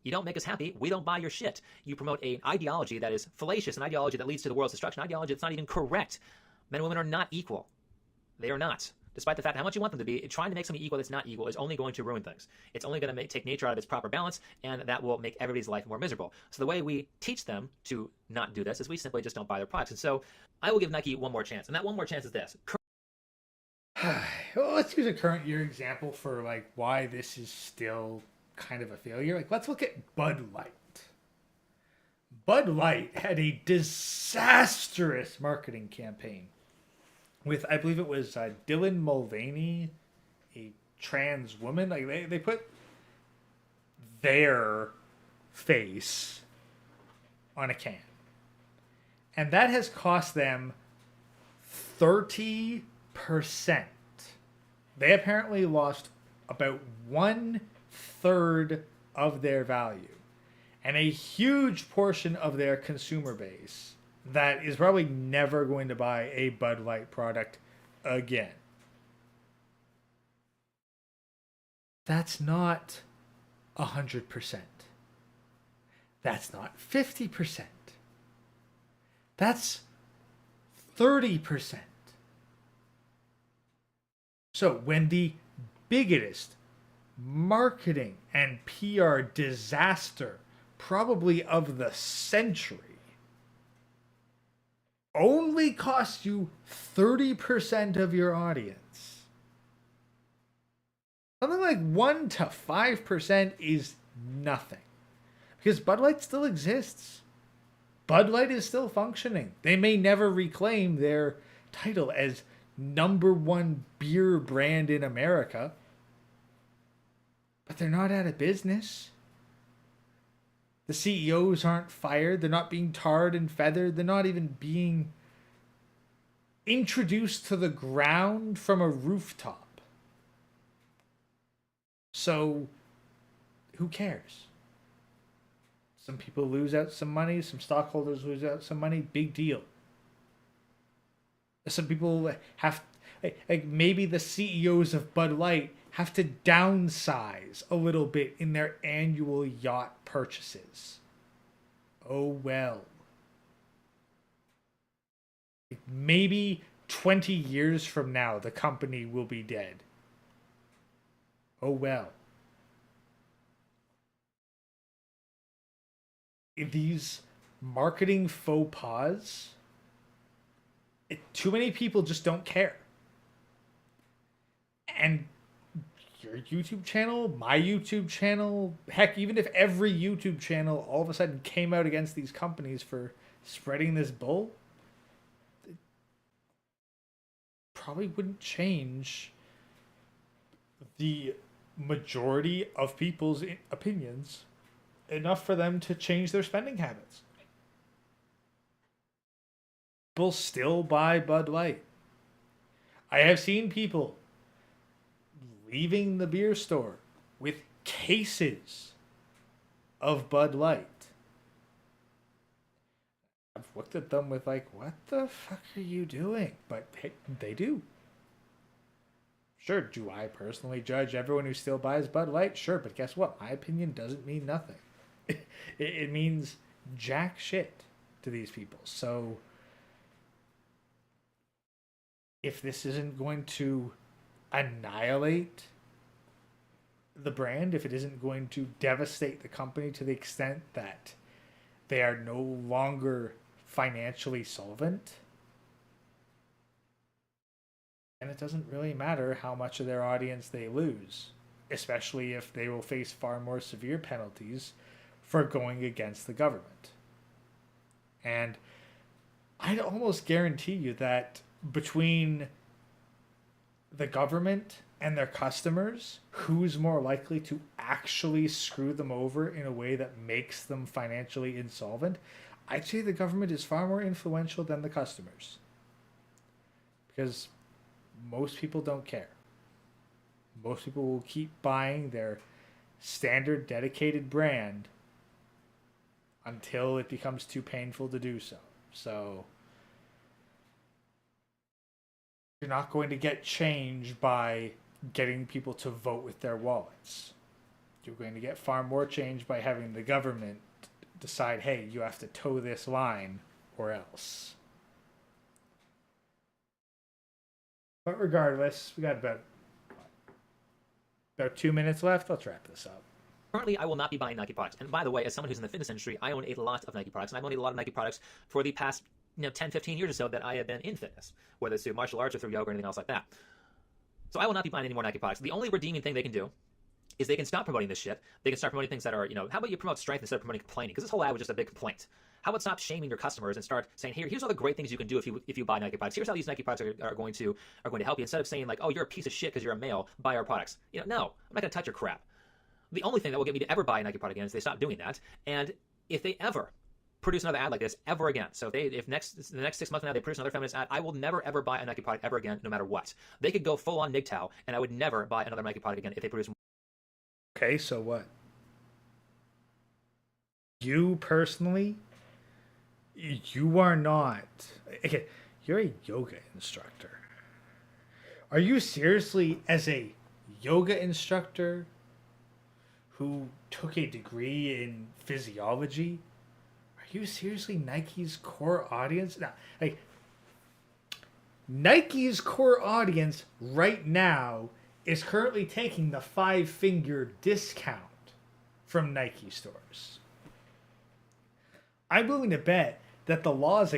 you don't make us happy. We don't buy your shit. You promote an ideology that is fallacious, an ideology that leads to the world's destruction, an ideology that's not even correct. Men and women are not equal. They are not. Despite the fact how much you want them to be, trying to make something equal that's not equal is only going to ruin things. It's only going to take nature out of its proper balance, and that will make everybody's life more miserable. So the way we teach them to not do this is we simply just don't buy their products. And so I will give Nike one more chance, and that one more chance is this. Well, let's use a current year example for like why this is still kind of a failure. Like, let's look at Bud Light. Bud Light had a disastrous marketing campaign with, I believe it was Dylan Mulvaney, a trans woman. Like they put their face on a can. And that has cost them 30%. They apparently lost about 1/3 of their value. And a huge portion of their consumer base that is probably never going to buy a Bud Light product again. That's not 100%. That's not 50%. That's 30%. So when the biggest marketing and PR disaster, probably of the century, only costs you 30% of your audience, something like 1 to 5% is nothing. Because Bud Light still exists. Bud Light is still functioning. They may never reclaim their title as #1 beer brand in America, but they're not out of business. The CEOs aren't fired. They're not being tarred and feathered. They're not even being introduced to the ground from a rooftop. So, who cares? Some people lose out some money. Some stockholders lose out some money. Big deal. Some people have, like maybe the CEOs of Bud Light have to downsize a little bit in their annual yacht purchases. Oh well. Maybe 20 years from now, the company will be dead. Oh well. These marketing faux pas, too many people just don't care. And your YouTube channel, my YouTube channel, heck, even if every YouTube channel all of a sudden came out against these companies for spreading this bull, it probably wouldn't change the majority of people's opinions enough for them to change their spending habits. People still buy Bud Light. I have seen people leaving the beer store with cases of Bud Light. I've looked at them with like, what the fuck are you doing? But hey, they do. Sure, do I personally judge everyone who still buys Bud Light? Sure, but guess what? My opinion doesn't mean nothing. It means jack shit to these people. So if this isn't going to annihilate the brand, if it isn't going to devastate the company to the extent that they are no longer financially solvent, and it doesn't really matter how much of their audience they lose, especially if they will face far more severe penalties for going against the government. And I'd almost guarantee you that between the government and their customers, who's more likely to actually screw them over in a way that makes them financially insolvent? I'd say the government is far more influential than the customers. Because most people don't care. Most people will keep buying their standard dedicated brand until it becomes too painful to do so. So you're not going to get change by getting people to vote with their wallets. You're going to get far more change by having the government decide, hey, you have to toe this line or else. But regardless, we got about 2 minutes left. Let's wrap this up. Currently, I will not be buying Nike products. And by the way, as someone who's in the fitness industry, I own a lot of Nike products, and I've owned a lot of Nike products for the past 10, 15 years or so that I have been in fitness, whether it's through martial arts or through yoga or anything else like that. So I will not be buying any more Nike products. The only redeeming thing they can do is they can stop promoting this shit. They can start promoting things that are, how about you promote strength instead of promoting complaining? Because this whole ad was just a big complaint. How about stop shaming your customers and start saying, here's all the great things you can do if you buy Nike products. Here's how these Nike products are going to help you. Instead of saying like, oh, you're a piece of shit because you're a male, buy our products. No, I'm not going to touch your crap. The only thing that will get me to ever buy a Nike product again is they stop doing that. And if they ever produce another ad like this ever again, so if the next 6 months from now they produce another feminist ad, I will never ever buy a Nike product ever again, no matter what. They could go full on MGTOW, and I would never buy another Nike product again if they produce. Okay, so what? You personally, you are not. Okay, you're a yoga instructor. Are you seriously, as a yoga instructor who took a degree in physiology, are you seriously Nike's core audience? Now, like, Nike's core audience right now is currently taking the 5-finger discount from Nike stores. I'm willing to bet that the laws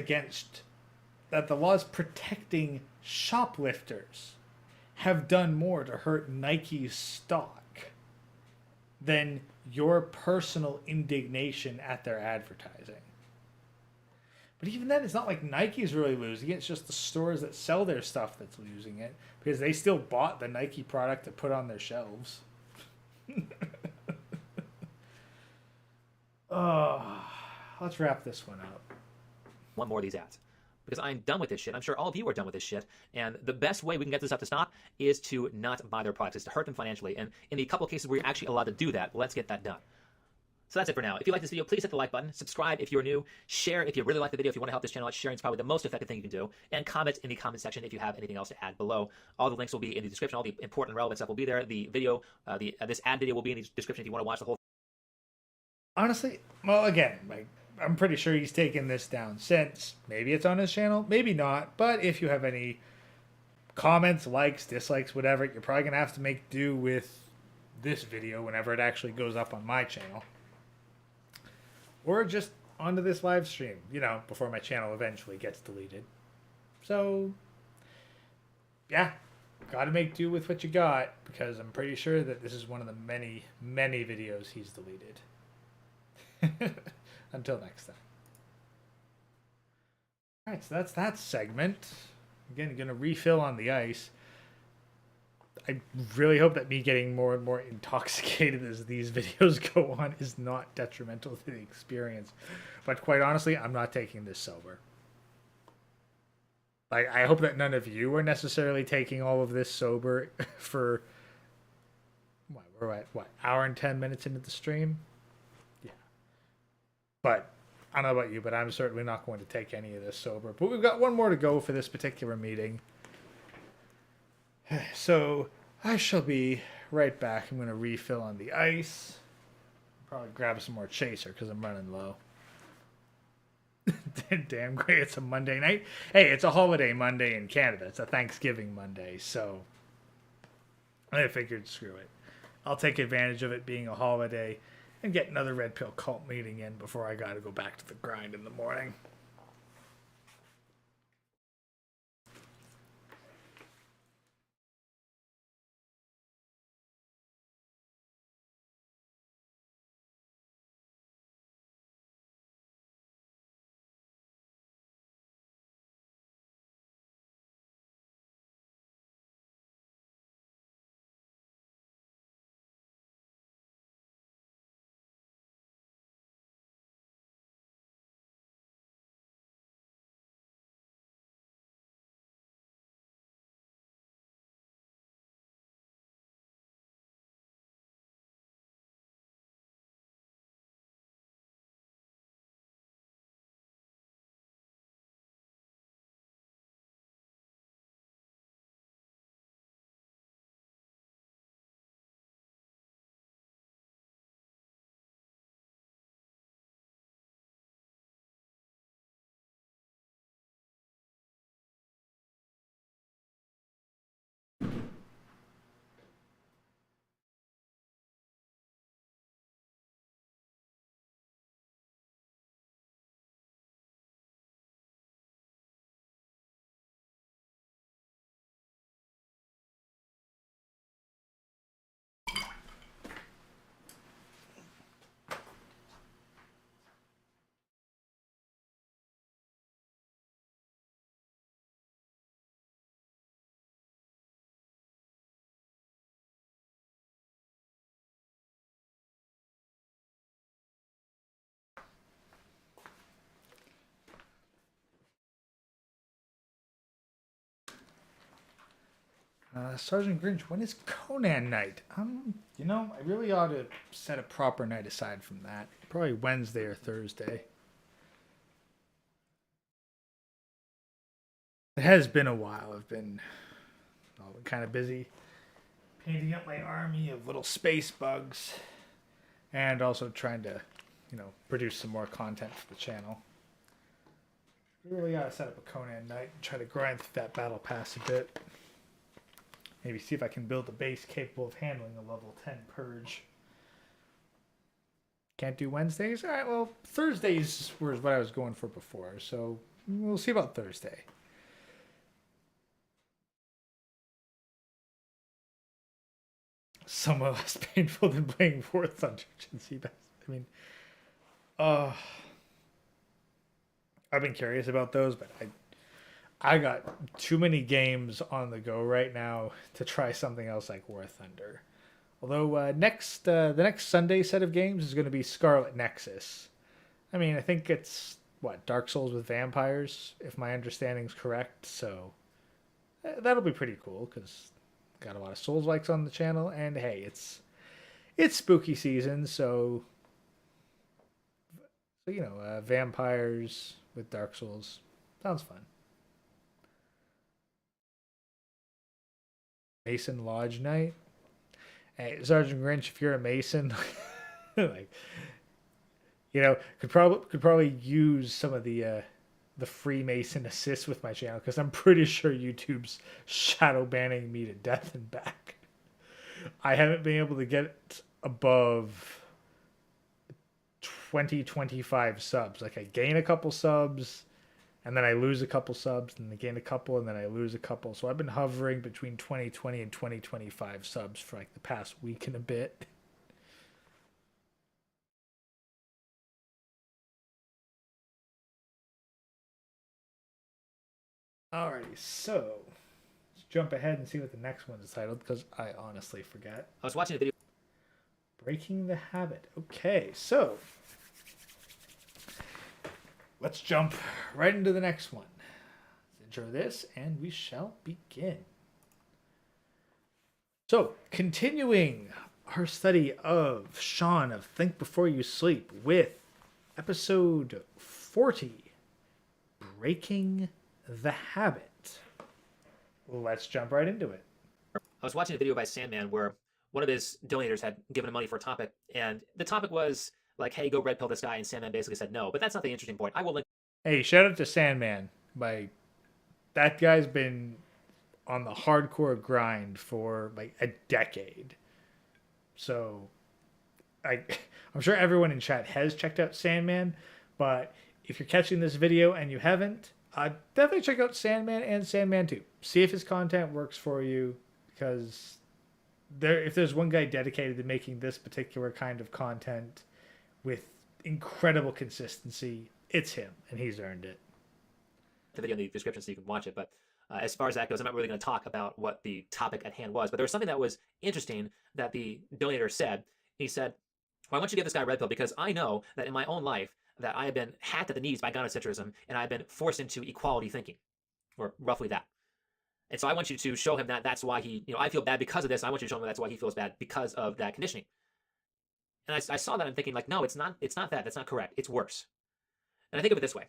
protecting shoplifters have done more to hurt Nike's stock than your personal indignation at their advertising. But even then, it's not like Nike's really losing it. It's just the stores that sell their stuff that's losing it, because they still bought the Nike product to put on their shelves. Let's wrap this one up. One more of these ads. Because I'm done with this shit. I'm sure all of you are done with this shit. And the best way we can get this stuff to stop is to not buy their products, is to hurt them financially. And in the couple of cases where you're actually allowed to do that, let's get that done. So that's it for now. If you like this video, please hit the like button, subscribe if you're new, share if you really like the video, if you want to help this channel out. Sharing is probably the most effective thing you can do, and comment in the comment section if you have anything else to add below. All the links will be in the description. All the important relevant stuff will be there. The video, this ad video will be in the description if you want to watch the whole. Honestly, well, again, like, I'm pretty sure he's taken this down since. Maybe it's on his channel, maybe not. But if you have any comments, likes, dislikes, whatever, you're probably going to have to make do with this video whenever it actually goes up on my channel. Or just onto this live stream, before my channel eventually gets deleted. So, yeah, got to make do with what you got, because I'm pretty sure that this is one of the many, many videos he's deleted. Until next time. Alright, so that's that segment. Again, going to refill on the ice. I really hope that me getting more and more intoxicated as these videos go on is not detrimental to the experience. But quite honestly, I'm not taking this sober. Like, I hope that none of you are necessarily taking all of this sober for... What, we're at, what, hour and 10 minutes into the stream? Yeah. But, I don't know about you, but I'm certainly not going to take any of this sober. But we've got one more to go for this particular meeting. So, I shall be right back. I'm going to refill on the ice. Probably grab some more chaser because I'm running low. Damn great, it's a Monday night. Hey, it's a holiday Monday in Canada. It's a Thanksgiving Monday, so I figured screw it. I'll take advantage of it being a holiday and get another Red Pill cult meeting in before I gotta go back to the grind in the morning. Sergeant Grinch, when is Conan night? I really ought to set a proper night aside from that. Probably Wednesday or Thursday. It has been a while. I've been kind of busy painting up my army of little space bugs and also trying to, produce some more content for the channel. Really gotta set up a Conan night and try to grind through that battle pass a bit. Maybe see if I can build a base capable of handling a level 10 purge. Can't do Wednesdays? Alright, well, Thursdays was what I was going for before, so we'll see about Thursday. Somewhat less painful than playing War Thunder and TYBS. I mean, I've been curious about those, but I got too many games on the go right now to try something else like War Thunder. Although the next Sunday set of games is going to be Scarlet Nexus. I mean, I think it's Dark Souls with vampires, if my understanding's correct. So that'll be pretty cool because got a lot of Souls likes on the channel, and hey, it's spooky season, so vampires with Dark Souls sounds fun. Mason Lodge night. Hey, Sergeant Grinch, if you're a Mason, could probably use some of the Freemason assists with my channel because I'm pretty sure YouTube's shadow banning me to death and back. I haven't been able to get above 20-25 subs. Like I gain a couple subs and then I lose a couple subs, and then I gain a couple, and then I lose a couple. So I've been hovering between 2020 and 2025 subs for like the past week and a bit. Alrighty, so let's jump ahead and see what the next one's titled, because I honestly forget. I was watching a video. Breaking the Habit. Okay, so let's jump right into the next one. Let's intro this, and we shall begin. So, continuing our study of Sean of Think Before You Sleep with episode 40, Breaking the Habit. Let's jump right into it. I was watching a video by Sandman where one of his donators had given him money for a topic, and the topic was like, hey, go red pill this guy, and Sandman basically said no. But that's not the interesting point. I will link. Hey, shout out to Sandman. That guy's been on the hardcore grind for like a decade. So I'm sure everyone in chat has checked out Sandman, but if you're catching this video and you haven't, definitely check out Sandman and Sandman 2. See if his content works for you, because if there's one guy dedicated to making this particular kind of content with incredible consistency, it's him, and he's earned it. The video in the description so you can watch it, but as far as that goes, I'm not really going to talk about what the topic at hand was, but there was something that was interesting that the donator said. He said, well, I want you to give this guy a red pill because I know that in my own life that I have been hacked at the knees by gonocentrism, and I've been forced into equality thinking, or roughly that. And so I want you to show him that that's why he, I feel bad because of this. I want you to show him that's why he feels bad because of that conditioning. And I saw that, I'm thinking like, no, it's not that. That's not correct. It's worse. And I think of it this way.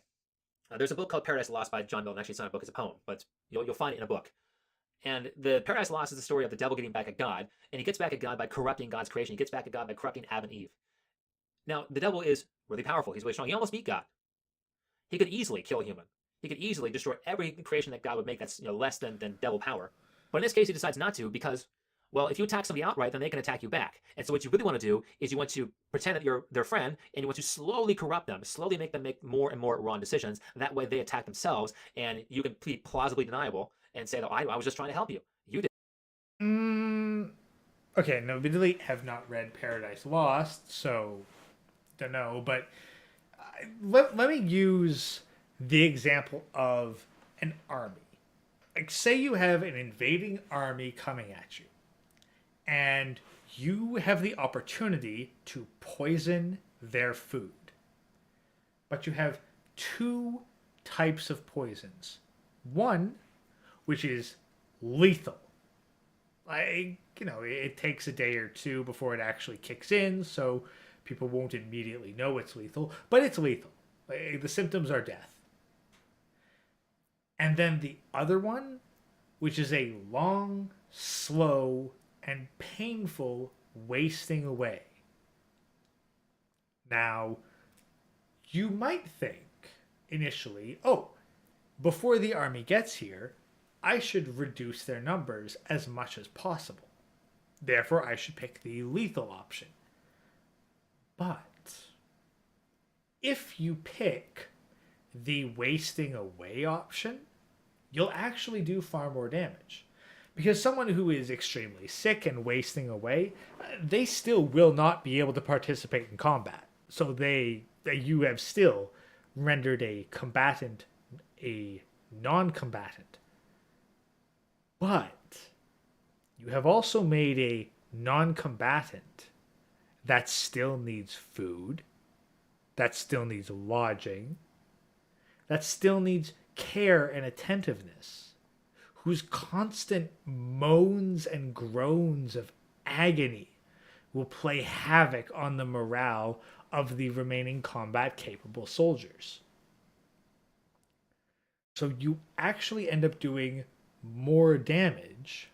There's a book called Paradise Lost by John Milton. Actually, it's not a book, it's a poem, but you'll find it in a book. And the Paradise Lost is the story of the devil getting back at God, and he gets back at God by corrupting God's creation. He gets back at God by corrupting Adam and Eve. Now, the devil is really powerful. He's really strong. He almost beat God. He could easily kill a human. He could easily destroy every creation that God would make that's less than devil power. But in this case, he decides not to because, well, if you attack somebody outright, then they can attack you back. And so what you really want to do is you want to pretend that you're their friend, and you want to slowly corrupt them, slowly make them make more and more wrong decisions. That way they attack themselves, and you can be plausibly deniable and say that I was just trying to help you. You did. Okay, no, admittedly have not read Paradise Lost, so don't know, but let me use the example of an army. Like, say you have an invading army coming at you, and you have the opportunity to poison their food. But you have two types of poisons. One, which is lethal. It takes a day or two before it actually kicks in, so people won't immediately know it's lethal, but it's lethal. The symptoms are death. And then the other one, which is a long, slow, and painful wasting away. Now, you might think initially, before the army gets here, I should reduce their numbers as much as possible. Therefore, I should pick the lethal option. But if you pick the wasting away option, you'll actually do far more damage. Because someone who is extremely sick and wasting away, they still will not be able to participate in combat. So you have still rendered a combatant a non-combatant. But you have also made a non-combatant that still needs food, that still needs lodging, that still needs care and attentiveness, whose constant moans and groans of agony will play havoc on the morale of the remaining combat-capable soldiers. So you actually end up doing more damage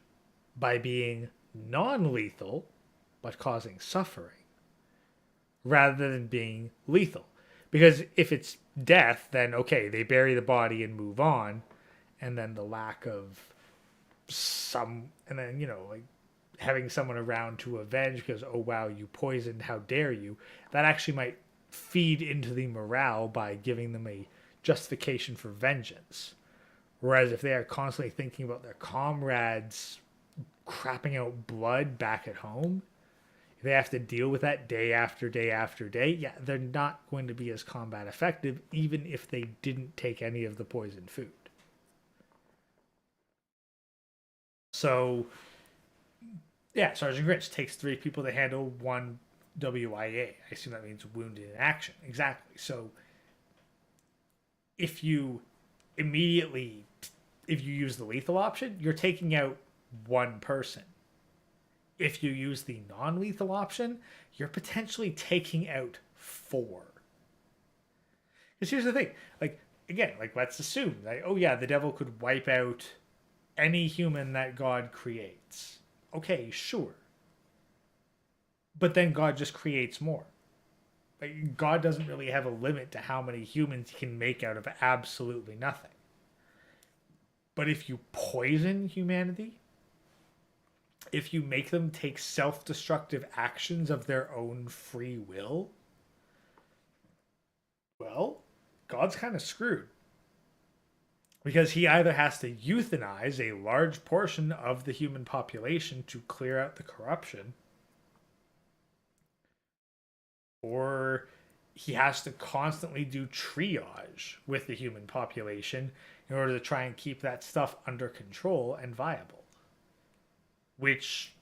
by being non-lethal, but causing suffering, rather than being lethal. Because if it's death, then okay, they bury the body and move on, and then the lack of having someone around to avenge because, oh wow, you poisoned, how dare you, that actually might feed into the morale by giving them a justification for vengeance. Whereas if they are constantly thinking about their comrades crapping out blood back at home, they have to deal with that day after day after day, yeah, they're not going to be as combat effective, even if they didn't take any of the poisoned food. So, yeah, Sergeant Grinch takes 3 people to handle 1 WIA. I assume that means wounded in action. Exactly. So, if you use the lethal option, you're taking out 1 person. If you use the non-lethal option, you're potentially taking out 4. Because here's the thing, let's assume that, oh yeah, the devil could wipe out any human that God creates. Okay, sure. But then God just creates more. God doesn't really have a limit to how many humans he can make out of absolutely nothing. But if you poison humanity, if you make them take self-destructive actions of their own free will, well, God's kind of screwed. Because he either has to euthanize a large portion of the human population to clear out the corruption, or he has to constantly do triage with the human population in order to try and keep that stuff under control and viable. Which,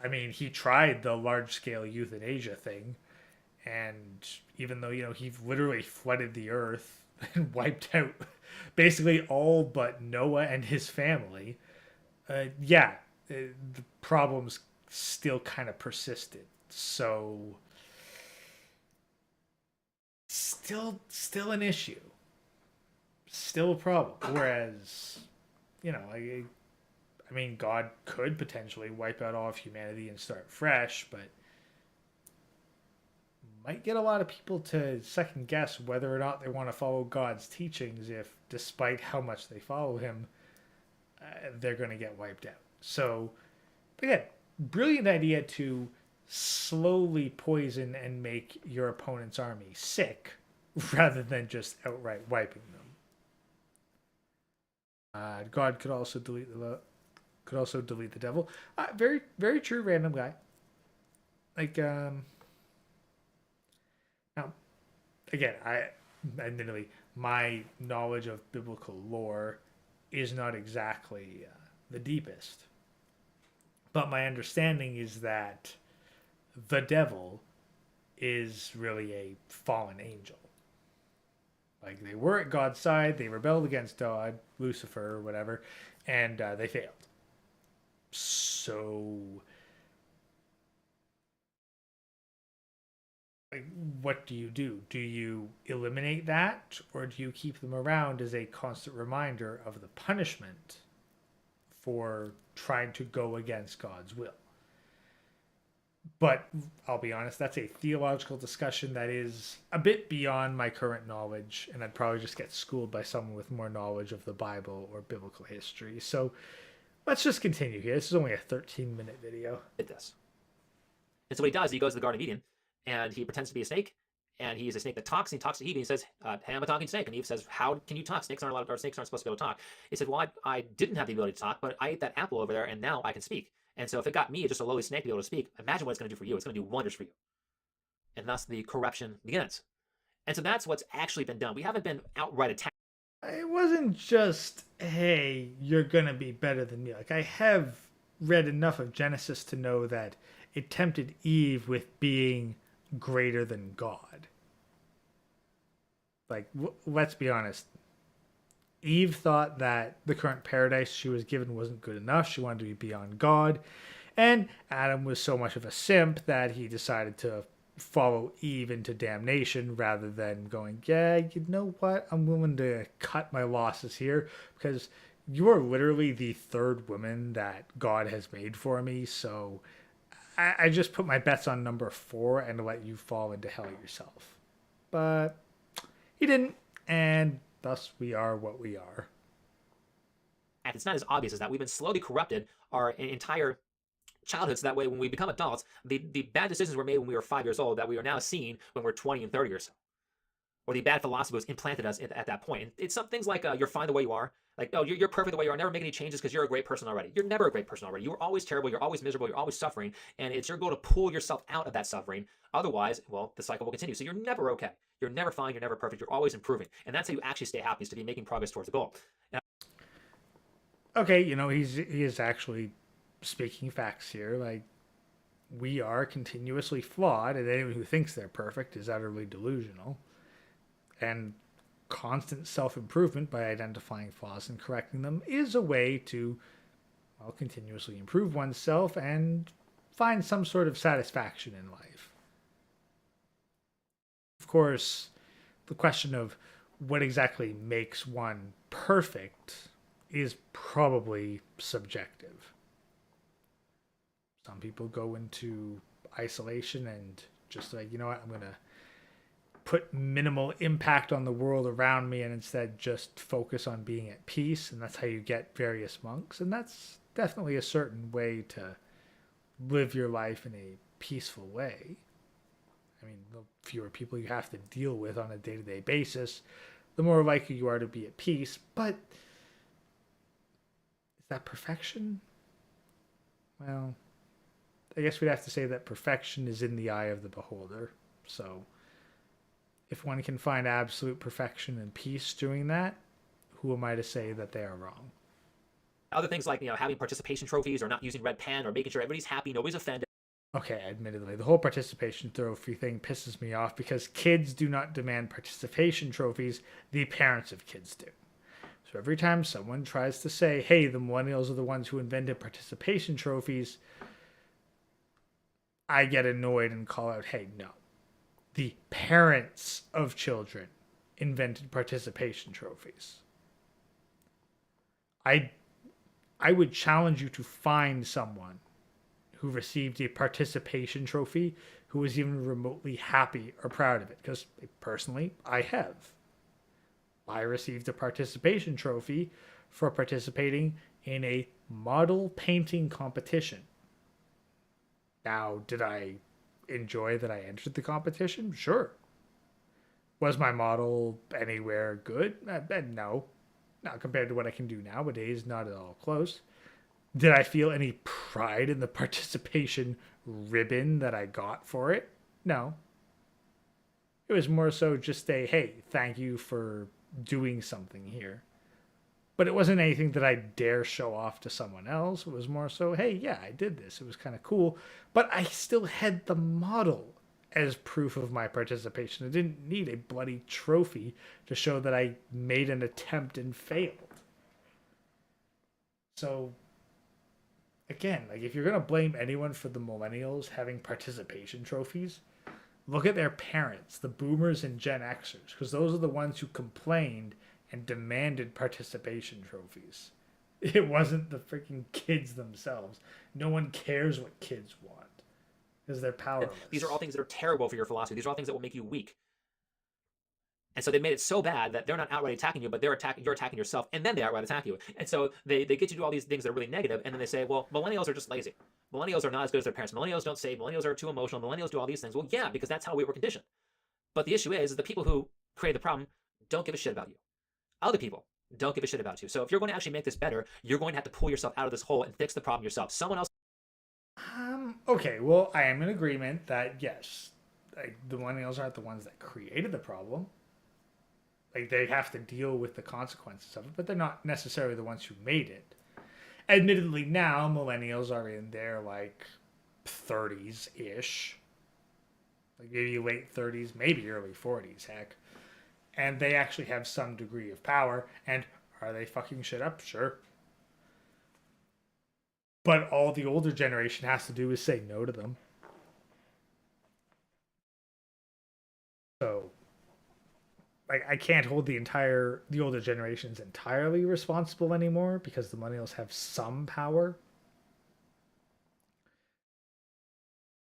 I mean, he tried the large-scale euthanasia thing, and even though, he literally flooded the earth and wiped out basically all but Noah and his family, the problems still kind of persisted. So, still an issue. Still a problem. Whereas, I mean, God could potentially wipe out all of humanity and start fresh, but might get a lot of people to second guess whether or not they want to follow God's teachings if, despite how much they follow him, they're going to get wiped out. So, again, brilliant idea to slowly poison and make your opponent's army sick rather than just outright wiping them. God could also delete the devil. Very, very true, random guy. Now, again, admittedly, my knowledge of biblical lore is not exactly the deepest. But my understanding is that the devil is really a fallen angel. They were at God's side, they rebelled against God, Lucifer, or whatever, and they failed. So, what do? Do you eliminate that, or do you keep them around as a constant reminder of the punishment for trying to go against God's will? But I'll be honest, that's a theological discussion that is a bit beyond my current knowledge, and I'd probably just get schooled by someone with more knowledge of the Bible or biblical history. So let's just continue here. This is only a 13-minute video. This. And so what he does, he goes to the Garden of Eden, and he pretends to be a snake, and he's a snake that talks, and he talks to Eve, and he says, hey, I'm a talking snake. And Eve says, how can you talk? Snakes aren't supposed to be able to talk. He said, well, I didn't have the ability to talk, but I ate that apple over there, and now I can speak. And so if it got me, just a lowly snake, to be able to speak, imagine what it's going to do for you. It's going to do wonders for you. And thus the corruption begins. And so that's what's actually been done. We haven't been outright attacked. It wasn't just, hey, you're going to be better than me. I have read enough of Genesis to know that it tempted Eve with being greater than God. Let's be honest. Eve thought that the current paradise she was given wasn't good enough. She wanted to be beyond God. And Adam was so much of a simp that he decided to follow Eve into damnation rather than going, yeah, you know what? I'm willing to cut my losses here because you are literally the third woman that God has made for me. So I just put my bets on number 4 and let you fall into hell yourself. But he didn't, and thus we are what we are. It's not as obvious as that. We've been slowly corrupted our entire childhood, so that way when we become adults, the bad decisions were made when we were 5 years old that we are now seeing when we're 20 and 30 or so. or the bad philosophy was implanted us at that point. And it's some things like you're fine the way you are. Like, oh, you're perfect the way you are. Never make any changes because you're a great person already. You're never a great person already. You're always terrible. You're always miserable. You're always suffering. And it's your goal to pull yourself out of that suffering. Otherwise, well, the cycle will continue. So you're never okay. You're never fine. You're never perfect. You're always improving. And that's how you actually stay happy, is to be making progress towards the goal. And Okay, he is actually speaking facts here. Like, we are continuously flawed, and anyone who thinks they're perfect is utterly delusional. And constant self-improvement by identifying flaws and correcting them is a way to, well, continuously improve oneself and find some sort of satisfaction in life. Of course, the question of what exactly makes one perfect is probably subjective. Some people go into isolation and just like, you know what, I'm going to put minimal impact on the world around me and instead just focus on being at peace. And that's how you get various monks. And that's definitely a certain way to live your life in a peaceful way. I mean, the fewer people you have to deal with on a day-to-day basis, the more likely you are to be at peace. But is that perfection? Well, I guess we'd have to say that perfection is in the eye of the beholder. So if one can find absolute perfection and peace doing that, who am I to say that they are wrong? other things like, having participation trophies, or not using red pen, or making sure everybody's happy, nobody's offended. Okay, admittedly, the whole participation trophy thing pisses me off because kids do not demand participation trophies, the parents of kids do. So every time someone tries to say, hey, the millennials are the ones who invented participation trophies, I get annoyed and call out, hey, no. The parents of children invented participation trophies. I would challenge you to find someone who received a participation trophy who was even remotely happy or proud of it. Because personally, I have. I received a participation trophy for participating in a model painting competition. Now, did I enjoy that I entered the competition? Sure. Was my model anywhere good? No. Not compared to what I can do nowadays, not at all close. Did I feel any pride in the participation ribbon that I got for it? No. It was more so just a, hey, thank you for doing something here. But it wasn't anything that I dare show off to someone else. It was more so, hey, yeah, I did this. It was kind of cool. But I still had the model as proof of my participation. I didn't need a bloody trophy to show that I made an attempt and failed. So, again, like, if you're going to blame anyone for the millennials having participation trophies, look at their parents, the boomers and Gen Xers, because those are the ones who complained and demanded participation trophies. It wasn't the freaking kids themselves. No one cares what kids want because they're powerless. These are all things that are terrible for your philosophy. These are all things that will make you weak. And so they made it so bad that they're not outright attacking you, but you're attacking yourself, and then they outright attack you. And so they get you to do all these things that are really negative, and then they say, well, millennials are just lazy. Millennials are not as good as their parents. Millennials don't save. Millennials are too emotional. Millennials do all these things. Well, yeah, because that's how we were conditioned. But the issue is the people who create the problem don't give a shit about you. Other people don't give a shit about you. So if you're going to actually make this better, you're going to have to pull yourself out of this hole and fix the problem yourself. Someone else. Okay, well, I am in agreement that, yes, like, the millennials aren't the ones that created the problem. Like, they have to deal with the consequences of it, but they're not necessarily the ones who made it. Admittedly, now, millennials are in their, like, 30s-ish. Like, maybe late 30s, maybe early 40s, heck. And they actually have some degree of power. And are they fucking shit up? Sure. But all the older generation has to do is say no to them. So, like, I can't hold the older generations entirely responsible anymore because the millennials have some power.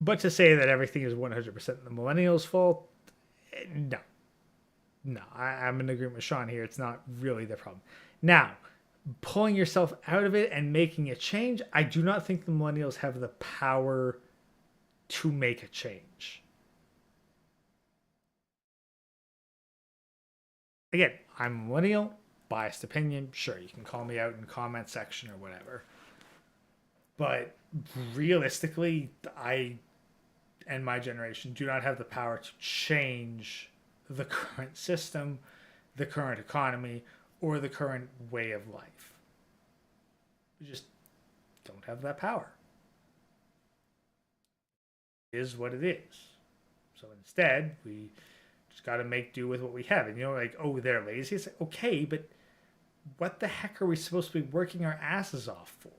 But to say that everything is 100% the millennials' fault, no. No, I'm in agreement with Sean here. It's not really the problem. Now, pulling yourself out of it and making a change, I do not think the millennials have the power to make a change. again, I'm a millennial, biased opinion. Sure, you can call me out in the comment section or whatever. But realistically, I and my generation do not have the power to change the current system, the current economy, or the current way of life. We just don't have that power. It is what it is. So instead, we just got to make do with what we have. And like, oh, they're lazy. It's like, okay, but what the heck are we supposed to be working our asses off for?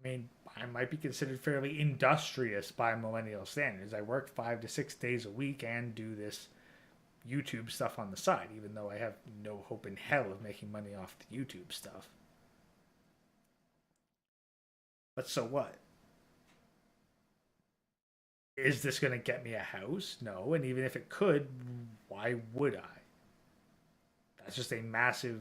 I mean, I might be considered fairly industrious by millennial standards. I work 5 to 6 days a week and do this YouTube stuff on the side, even though I have no hope in hell of making money off the YouTube stuff. But so what? Is this going to get me a house? No. And even if it could, why would I? That's just a massive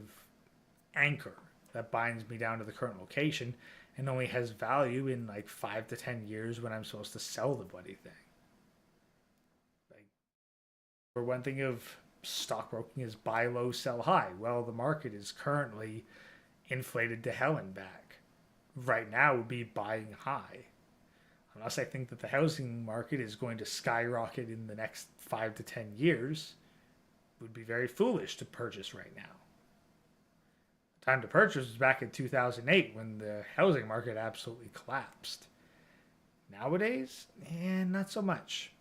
anchor that binds me down to the current location and only has value in like 5 to 10 years when I'm supposed to sell the bloody thing. Like, for one thing of stockbroking is buy low, sell high. Well, the market is currently inflated to hell and back. Right now would be buying high. Unless I think that the housing market is going to skyrocket in the next 5 to 10 years, it would be very foolish to purchase right now. The time to purchase was back in 2008 when the housing market absolutely collapsed. Nowadays, not so much.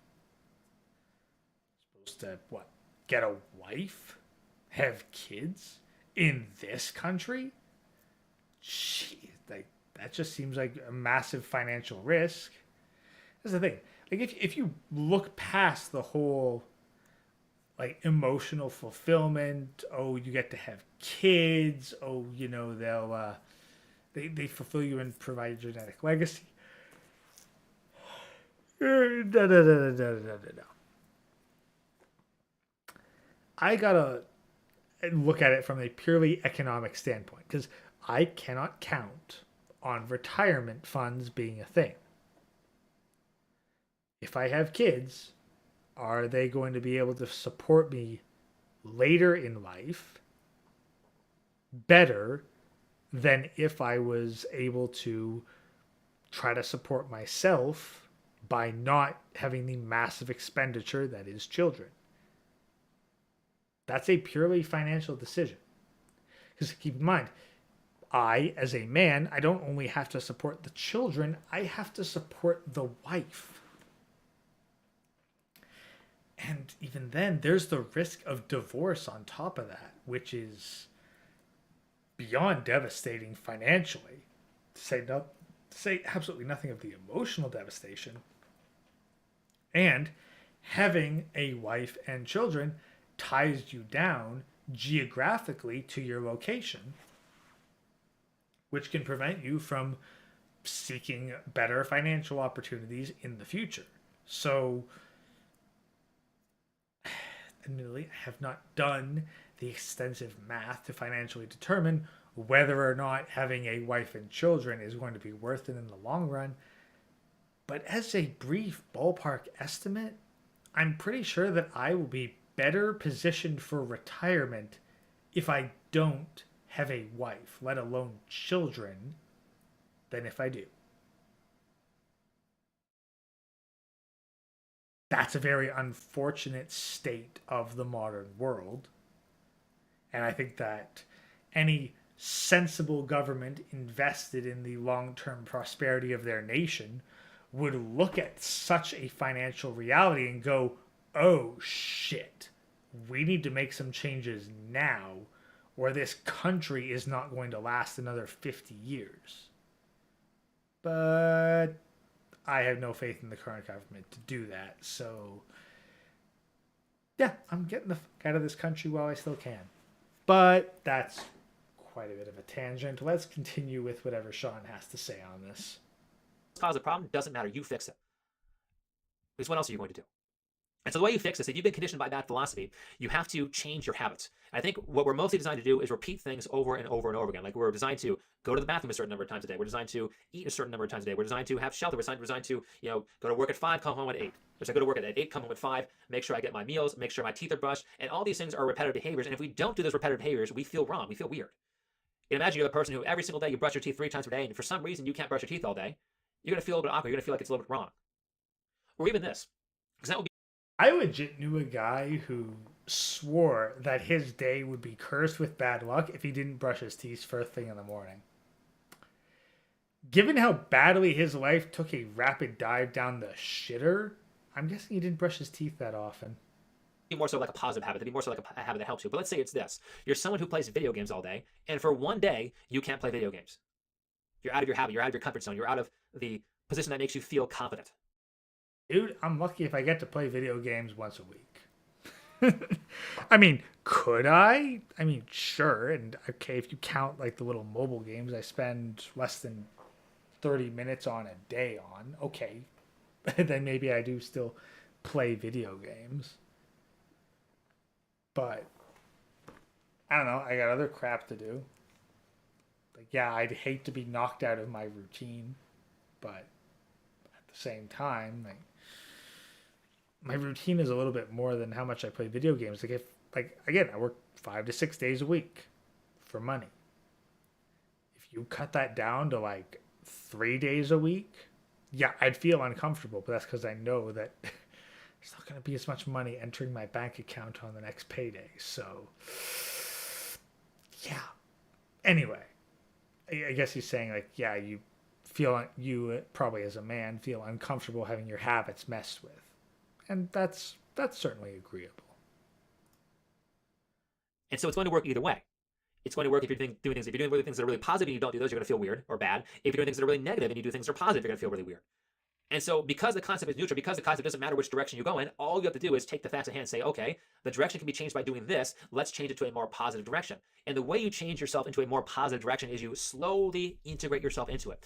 Supposed to, what, get a wife? Have kids? In this country? Jeez, like, that just seems like a massive financial risk. That's the thing. Like, if you look past the whole, like, emotional fulfillment, oh, you get to have kids, oh, they'll, they fulfill you and provide a genetic legacy. No. I gotta look at it from a purely economic standpoint, because I cannot count on retirement funds being a thing. If I have kids, are they going to be able to support me later in life better than if I was able to try to support myself by not having the massive expenditure that is children? That's a purely financial decision. Because keep in mind, I, as a man, I don't only have to support the children, I have to support the wife. And even then, there's the risk of divorce on top of that, which is beyond devastating financially. To say absolutely nothing of the emotional devastation. And having a wife and children ties you down geographically to your location, which can prevent you from seeking better financial opportunities in the future. So, admittedly, I have not done the extensive math to financially determine whether or not having a wife and children is going to be worth it in the long run. But as a brief ballpark estimate, I'm pretty sure that I will be better positioned for retirement if I don't have a wife, let alone children, than if I do. That's a very unfortunate state of the modern world. And I think that any sensible government invested in the long-term prosperity of their nation would look at such a financial reality and go, oh shit, we need to make some changes now, or this country is not going to last another 50 years. But I have no faith in the current government to do that. So, yeah, I'm getting the fuck out of this country while I still can. But that's quite a bit of a tangent. Let's continue with whatever Sean has to say on this. Cause a problem, doesn't matter. You fix it. Because what else are you going to do? And so the way you fix this, if you've been conditioned by that philosophy, you have to change your habits. I think what we're mostly designed to do is repeat things over and over and over again. Like we're designed to go to the bathroom a certain number of times a day. We're designed to eat a certain number of times a day. We're designed to have shelter. We're designed to, go to work at 5, come home at 8. So I go to work at 8, come home at 5, make sure I get my meals, make sure my teeth are brushed. And all these things are repetitive behaviors. And if we don't do those repetitive behaviors, we feel wrong. We feel weird. Imagine you're the person who every single day you brush your teeth 3 times per day, and for some reason you can't brush your teeth all day. You're going to feel a little bit awkward. You're going to feel like it's a little bit wrong. Or even this, because that would be. I legit knew a guy who swore that his day would be cursed with bad luck if he didn't brush his teeth first thing in the morning. Given how badly his life took a rapid dive down the shitter, I'm guessing he didn't brush his teeth that often. Be more so like a positive habit, to be more so like a habit that helps you. But let's say it's this. You're someone who plays video games all day, and for one day, you can't play video games. You're out of your habit. You're out of your comfort zone. You're out of the position that makes you feel confident. Dude, I'm lucky if I get to play video games once a week. I mean, could I? I mean, sure. And okay, if you count like the little mobile games I spend less than 30 minutes on a day on, okay. Then maybe I do still play video games. But I don't know, I got other crap to do. Like, yeah, I'd hate to be knocked out of my routine, but at the same time, like, my routine is a little bit more than how much I play video games. Again, I work 5 to 6 days a week for money. If you cut that down to like 3 days a week, yeah, I'd feel uncomfortable, but that's because I know that there's not going to be as much money entering my bank account on the next payday. So, yeah. Anyway, I guess he's saying, like, yeah, you probably as a man feel uncomfortable having your habits messed with. And that's certainly agreeable. And so it's going to work either way. It's going to work if you're doing things. If you're doing things that are really positive and you don't do those, you're going to feel weird or bad. If you're doing things that are really negative and you do things that are positive, you're going to feel really weird. And so because the concept is neutral, because the concept doesn't matter which direction you go in, all you have to do is take the facts at hand and say, okay, the direction can be changed by doing this. Let's change it to a more positive direction. And the way you change yourself into a more positive direction is you slowly integrate yourself into it.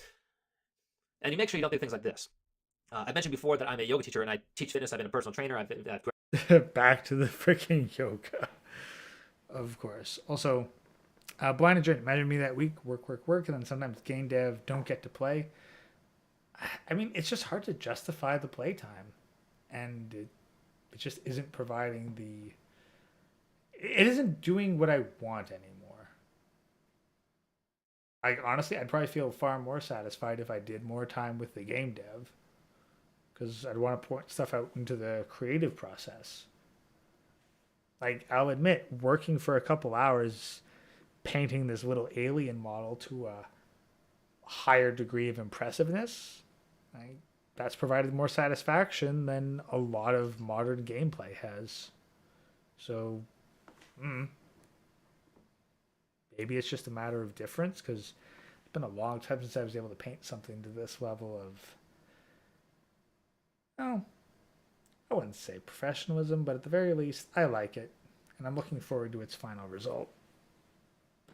And you make sure you don't do things like this. I mentioned before that I'm a yoga teacher and I teach fitness. I've been a personal trainer. Back to the freaking yoga. Of course. Also, blind and journey. Imagine me that week, work, and then sometimes game dev, don't get to play. I mean, it's just hard to justify the playtime. And it just isn't providing it isn't doing what I want anymore. Honestly, I'd probably feel far more satisfied if I did more time with the game dev. Because I'd want to point stuff out into the creative process. Like, I'll admit, working for a couple hours, painting this little alien model to a higher degree of impressiveness, that's provided more satisfaction than a lot of modern gameplay has. So, maybe it's just a matter of difference, because it's been a long time since I was able to paint something to this level of, I wouldn't say professionalism, but at the very least, I like it, and I'm looking forward to its final result.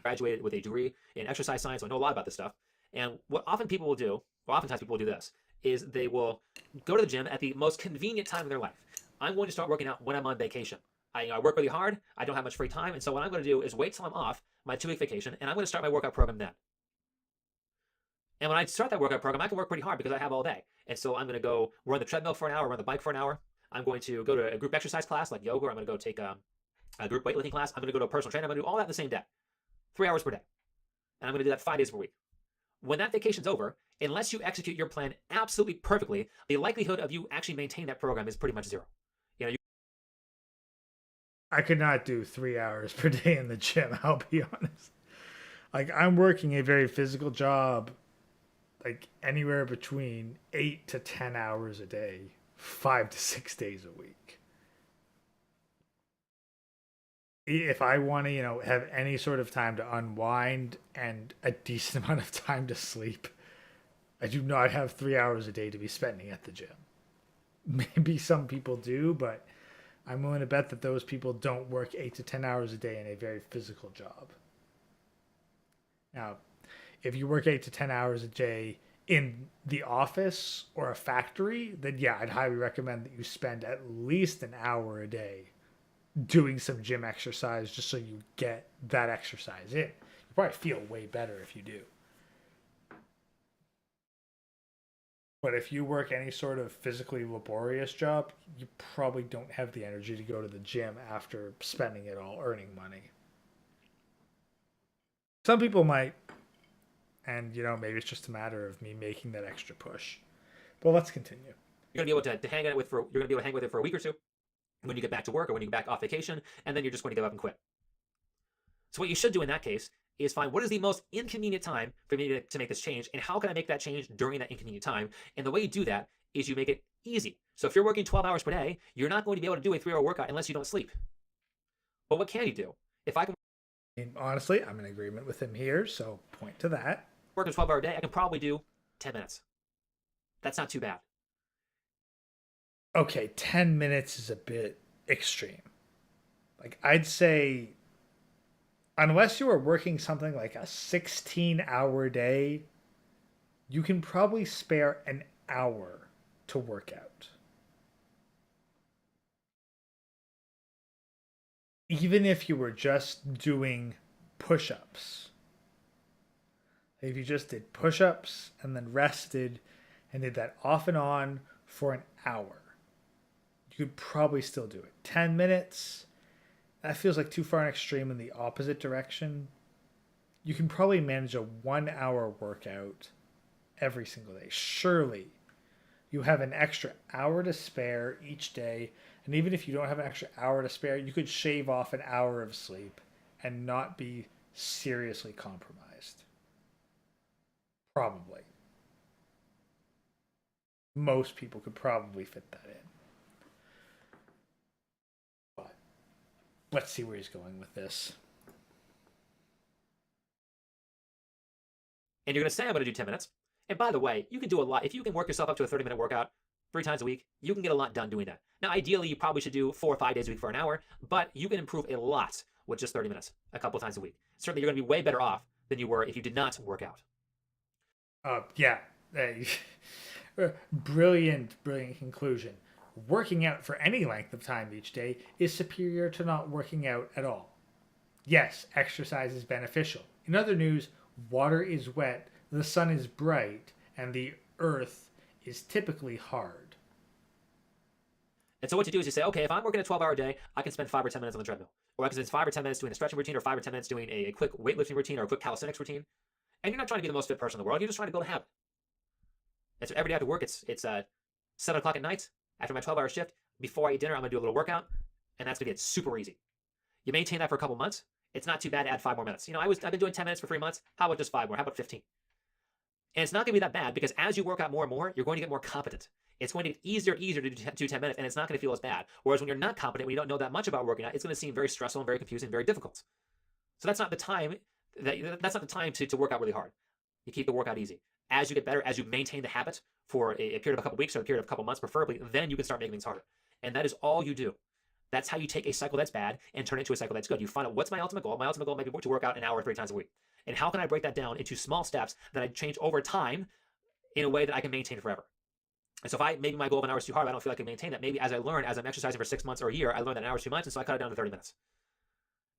Graduated with a degree in exercise science, so I know a lot about this stuff. And what oftentimes people will do this, is they will go to the gym at the most convenient time of their life. I'm going to start working out when I'm on vacation. I work really hard, I don't have much free time, and so what I'm going to do is wait till I'm off my 2-week vacation, and I'm going to start my workout program then. And when I start that workout program, I can work pretty hard because I have all day. And so I'm going to go run the treadmill for an hour, run the bike for an hour. I'm going to go to a group exercise class like yoga, or I'm going to go take a group weightlifting class. I'm going to go to a personal trainer. I'm going to do all that in the same day, 3 hours per day. And I'm going to do that 5 days per week. When that vacation's over, unless you execute your plan absolutely perfectly, the likelihood of you actually maintaining that program is pretty much zero. I could not do 3 hours per day in the gym, I'll be honest. Like, I'm working a very physical job, like anywhere between 8 to 10 hours a day, 5 to 6 days a week. If I want to, have any sort of time to unwind and a decent amount of time to sleep, I do not have 3 hours a day to be spending at the gym. Maybe some people do, but I'm willing to bet that those people don't work 8 to 10 hours a day in a very physical job. Now, if you work 8 to 10 hours a day in the office or a factory, then yeah, I'd highly recommend that you spend at least an hour a day doing some gym exercise just so you get that exercise in. You probably feel way better if you do. But if you work any sort of physically laborious job, you probably don't have the energy to go to the gym after spending it all earning money. Some people might, and maybe it's just a matter of me making that extra push. But let's continue. You're gonna be able to hang out with you're gonna be able to hang with it for a week or two when you get back to work or when you get back off vacation, and then you're just going to give up and quit. So what you should do in that case is find what is the most inconvenient time for me to make this change, and how can I make that change during that inconvenient time? And the way you do that is you make it easy. So if you're working 12 hours per day, you're not going to be able to do a 3-hour workout unless you don't sleep. But what can you do? If I can honestly, I'm in agreement with him here, so point to that. work a 12-hour day, I can probably do 10 minutes. That's not too bad. Okay, 10 minutes is a bit extreme. Like, I'd say, unless you are working something like a 16-hour day, you can probably spare an hour to work out. Even if you were just doing push-ups. If you just did push-ups and then rested and did that off and on for an hour, you could probably still do it. 10 minutes, that feels like too far an extreme in the opposite direction. You can probably manage a 1-hour workout every single day. Surely you have an extra hour to spare each day. And even if you don't have an extra hour to spare, you could shave off an hour of sleep and not be seriously compromised. Probably. Most people could probably fit that in. But let's see where he's going with this. And you're going to say, I'm going to do 10 minutes. And by the way, you can do a lot. If you can work yourself up to a 30-minute workout 3 times a week, you can get a lot done doing that. Now, ideally, you probably should do 4 or 5 days a week for an hour, but you can improve a lot with just 30 minutes, a couple times a week. Certainly, you're going to be way better off than you were if you did not work out. Yeah. Brilliant conclusion. Working out for any length of time each day is superior to not working out at all. Yes, exercise is beneficial. In other news, water is wet, the sun is bright, and the earth is typically hard. And so what you do is you say, okay, if I'm working a 12-hour day, I can spend 5 or 10 minutes on the treadmill. Or I can spend 5 or 10 minutes doing a stretching routine, or 5 or 10 minutes doing a quick weightlifting routine, or a quick calisthenics routine. And you're not trying to be the most fit person in the world. You're just trying to build a habit. And so every day after work, it's 7 o'clock at night, after my 12-hour shift, before I eat dinner, I'm going to do a little workout, and that's going to get super easy. You maintain that for a couple months, it's not too bad to add 5 more minutes. I've been doing 10 minutes for 3 months. How about just 5 more? How about 15? And it's not going to be that bad, because as you work out more and more, you're going to get more competent. It's going to get easier to do 10 minutes, and it's not going to feel as bad. Whereas when you're not competent, when you don't know that much about working out, it's going to seem very stressful and very confusing and very difficult. So that's not the time to work out really hard. You keep the workout easy. As you get better, as you maintain the habit for a period of a couple weeks or a period of a couple months, preferably, then you can start making things harder. And that is all you do. That's how you take a cycle that's bad and turn it into a cycle that's good. You find out, what's my ultimate goal? My ultimate goal might be to work out an hour 3 times a week. And how can I break that down into small steps that I change over time in a way that I can maintain forever? And so if maybe my goal of an hour is too hard, I don't feel like I can maintain that. Maybe as I'm exercising for 6 months or a year, I learned that an hour is too much, and so I cut it down to 30 minutes.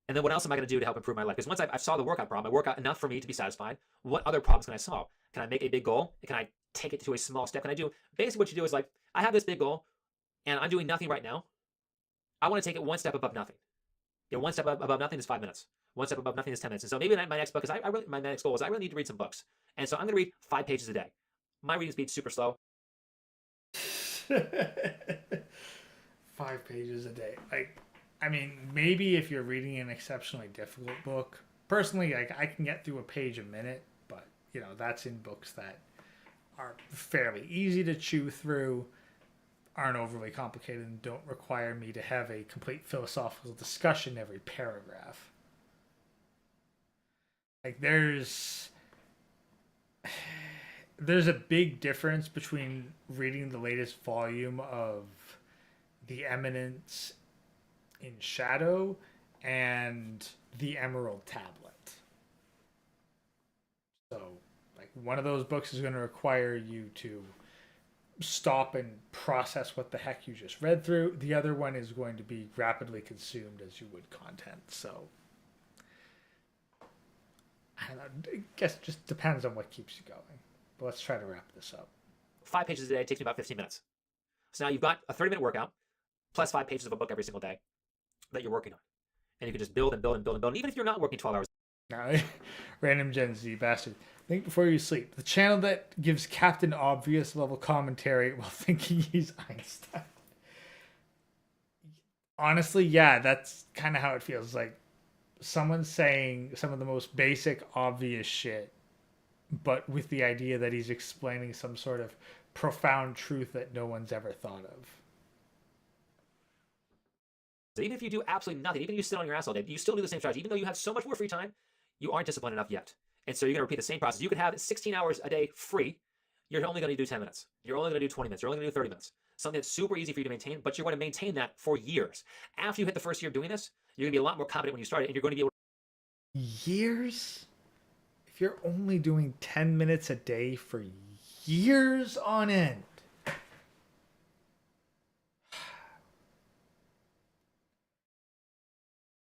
And then what else am I going to do to help improve my life? Because once I've solved the workout problem, I work out enough for me to be satisfied. What other problems can I solve? Can I make a big goal? Can I take it to a small step? Can I do basically what you do is, like, I have this big goal and I'm doing nothing right now. I want to take it one step above nothing. One step above nothing is 5 minutes. One step above nothing is 10 minutes. And so maybe my next book is my next goal is I really need to read some books. And so I'm going to read 5 pages a day. My reading speed's super slow. 5 pages a day. Maybe if you're reading an exceptionally difficult book. Personally, I can get through a page a minute, but that's in books that are fairly easy to chew through, aren't overly complicated, and don't require me to have a complete philosophical discussion every paragraph. There's a big difference between reading the latest volume of The Eminence in Shadow and The Emerald Tablet. So, one of those books is going to require you to stop and process what the heck you just read through. The other one is going to be rapidly consumed as you would content. So I don't know, I guess it just depends on what keeps you going. But let's try to wrap this up. 5 pages a day takes me about 15 minutes. So now you've got a 30-minute workout plus 5 pages of a book every single day that you're working on. And you can just build and build and build and build. And even if you're not working 12 hours. Now, random Gen Z bastard. Think before you sleep. The channel that gives Captain Obvious level commentary while thinking he's Einstein. Honestly, yeah, that's kind of how it feels. Like someone saying some of the most basic, obvious shit, but with the idea that he's explaining some sort of profound truth that no one's ever thought of. So even if you do absolutely nothing, even if you sit on your ass all day, you still do the same strategy. Even though you have so much more free time, you aren't disciplined enough yet. And so you're going to repeat the same process. You could have 16 hours a day free. You're only going to do 10 minutes. You're only going to do 20 minutes. You're only going to do 30 minutes. Something that's super easy for you to maintain, but you're going to maintain that for years. After you hit the first year of doing this, you're going to be a lot more confident when you start it, and you're going to be able to... Years? If you're only doing 10 minutes a day for years on end.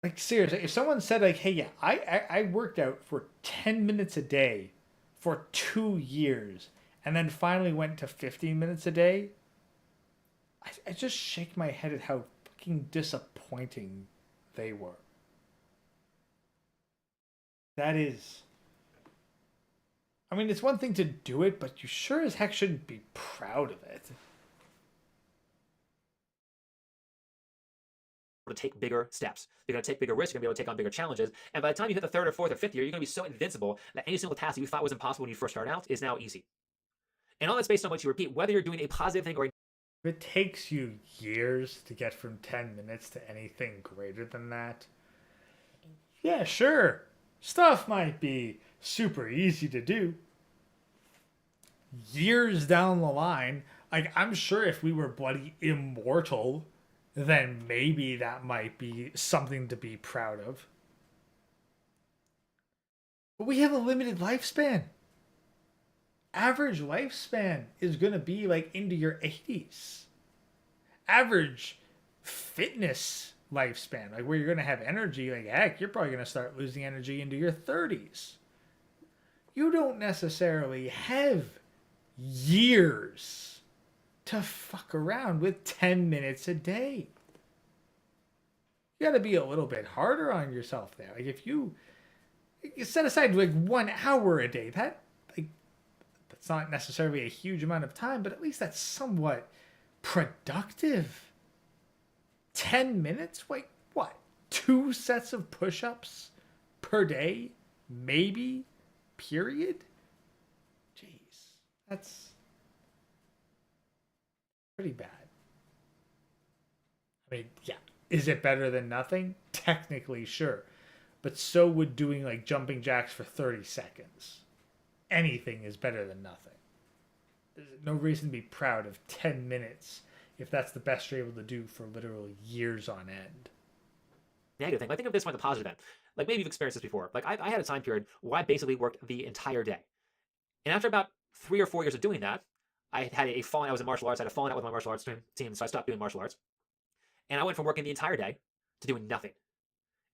Like, seriously, if someone said, like, hey, yeah, I worked out for 10 minutes a day for 2 years and then finally went to 15 minutes a day, I just shake my head at how fucking disappointing they were. That is... I mean, it's one thing to do it, but you sure as heck shouldn't be proud of it. to take bigger steps. You're going to take bigger risks. You're going to be able to take on bigger challenges. And by the time you hit the 3rd or 4th or 5th year, you're going to be so invincible that any single task that you thought was impossible when you first started out is now easy. And all that's based on what you repeat, whether you're doing a positive thing or if it takes you years to get from 10 minutes to anything greater than that, yeah, sure. Stuff might be super easy to do. Years down the line, like, I'm sure if we were bloody immortal, then maybe that might be something to be proud of. But we have a limited lifespan. Average lifespan is going to be like into your 80s. Average fitness lifespan, like where you're going to have energy, like heck, you're probably going to start losing energy into your 30s. You don't necessarily have years to fuck around with 10 minutes a day. You got to be a little bit harder on yourself there. Like if you set aside like 1 hour a day, that's not necessarily a huge amount of time, but at least that's somewhat productive. 10 minutes? Wait, what? 2 sets of push-ups per day? Maybe? Period? Jeez. That's pretty bad. I mean, yeah. Is it better than nothing? Technically, sure. But so would doing like jumping jacks for 30 seconds. Anything is better than nothing. There's no reason to be proud of 10 minutes if that's the best you're able to do for literal years on end. Negative thing. I think of this one the positive end. Like maybe you've experienced this before. Like I had a time period where I basically worked the entire day. And after about 3 or 4 years of doing that, I had a falling. I was in martial arts. I had a falling out with my martial arts team, so I stopped doing martial arts. And I went from working the entire day to doing nothing.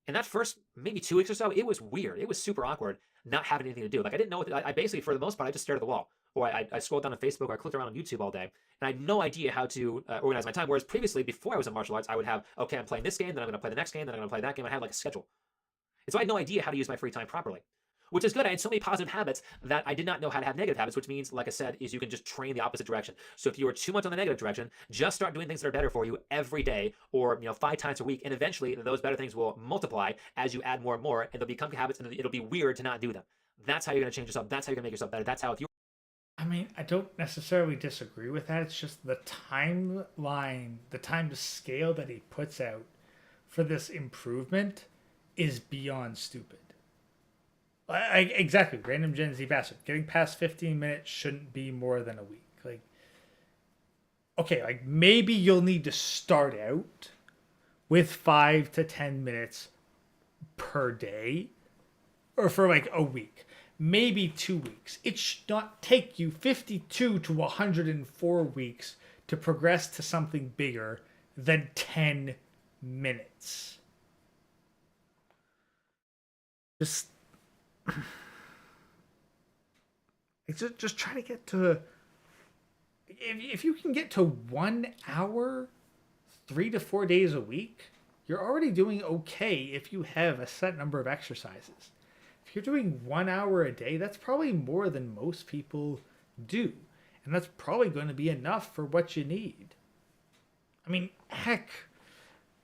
And that first maybe 2 weeks or so, it was weird. It was super awkward not having anything to do. Like I didn't know what I basically, for the most part, I just stared at the wall. Or I scrolled down on Facebook, or I clicked around on YouTube all day. And I had no idea how to organize my time. Whereas previously, before I was in martial arts, I would have, okay, I'm playing this game, then I'm going to play the next game, then I'm going to play that game. I had like a schedule. And so I had no idea how to use my free time properly. Which is good. I had so many positive habits that I did not know how to have negative habits, which means, like I said, is you can just train the opposite direction. So if you are too much on the negative direction, just start doing things that are better for you every day, or 5 times a week, and eventually those better things will multiply as you add more and more, and they'll become habits, and it'll be weird to not do them. That's how you're going to change yourself. That's how you're going to make yourself better. That's how if you... I mean, I don't necessarily disagree with that. It's just the timeline, the time to scale that he puts out for this improvement is beyond stupid. Exactly, random Gen Z bastard. Getting past 15 minutes shouldn't be more than a week. Like, okay, like maybe you'll need to start out with 5 to 10 minutes per day, or for like a week. maybe 2 weeks. It should not take you 52 to 104 weeks to progress to something bigger than 10 minutes. Just try to get to, if you can get to 1 hour 3 to 4 days a week, you're already doing okay if you have a set number of exercises. If you're doing 1 hour a day, that's probably more than most people do. And that's probably going to be enough for what you need. I mean, heck,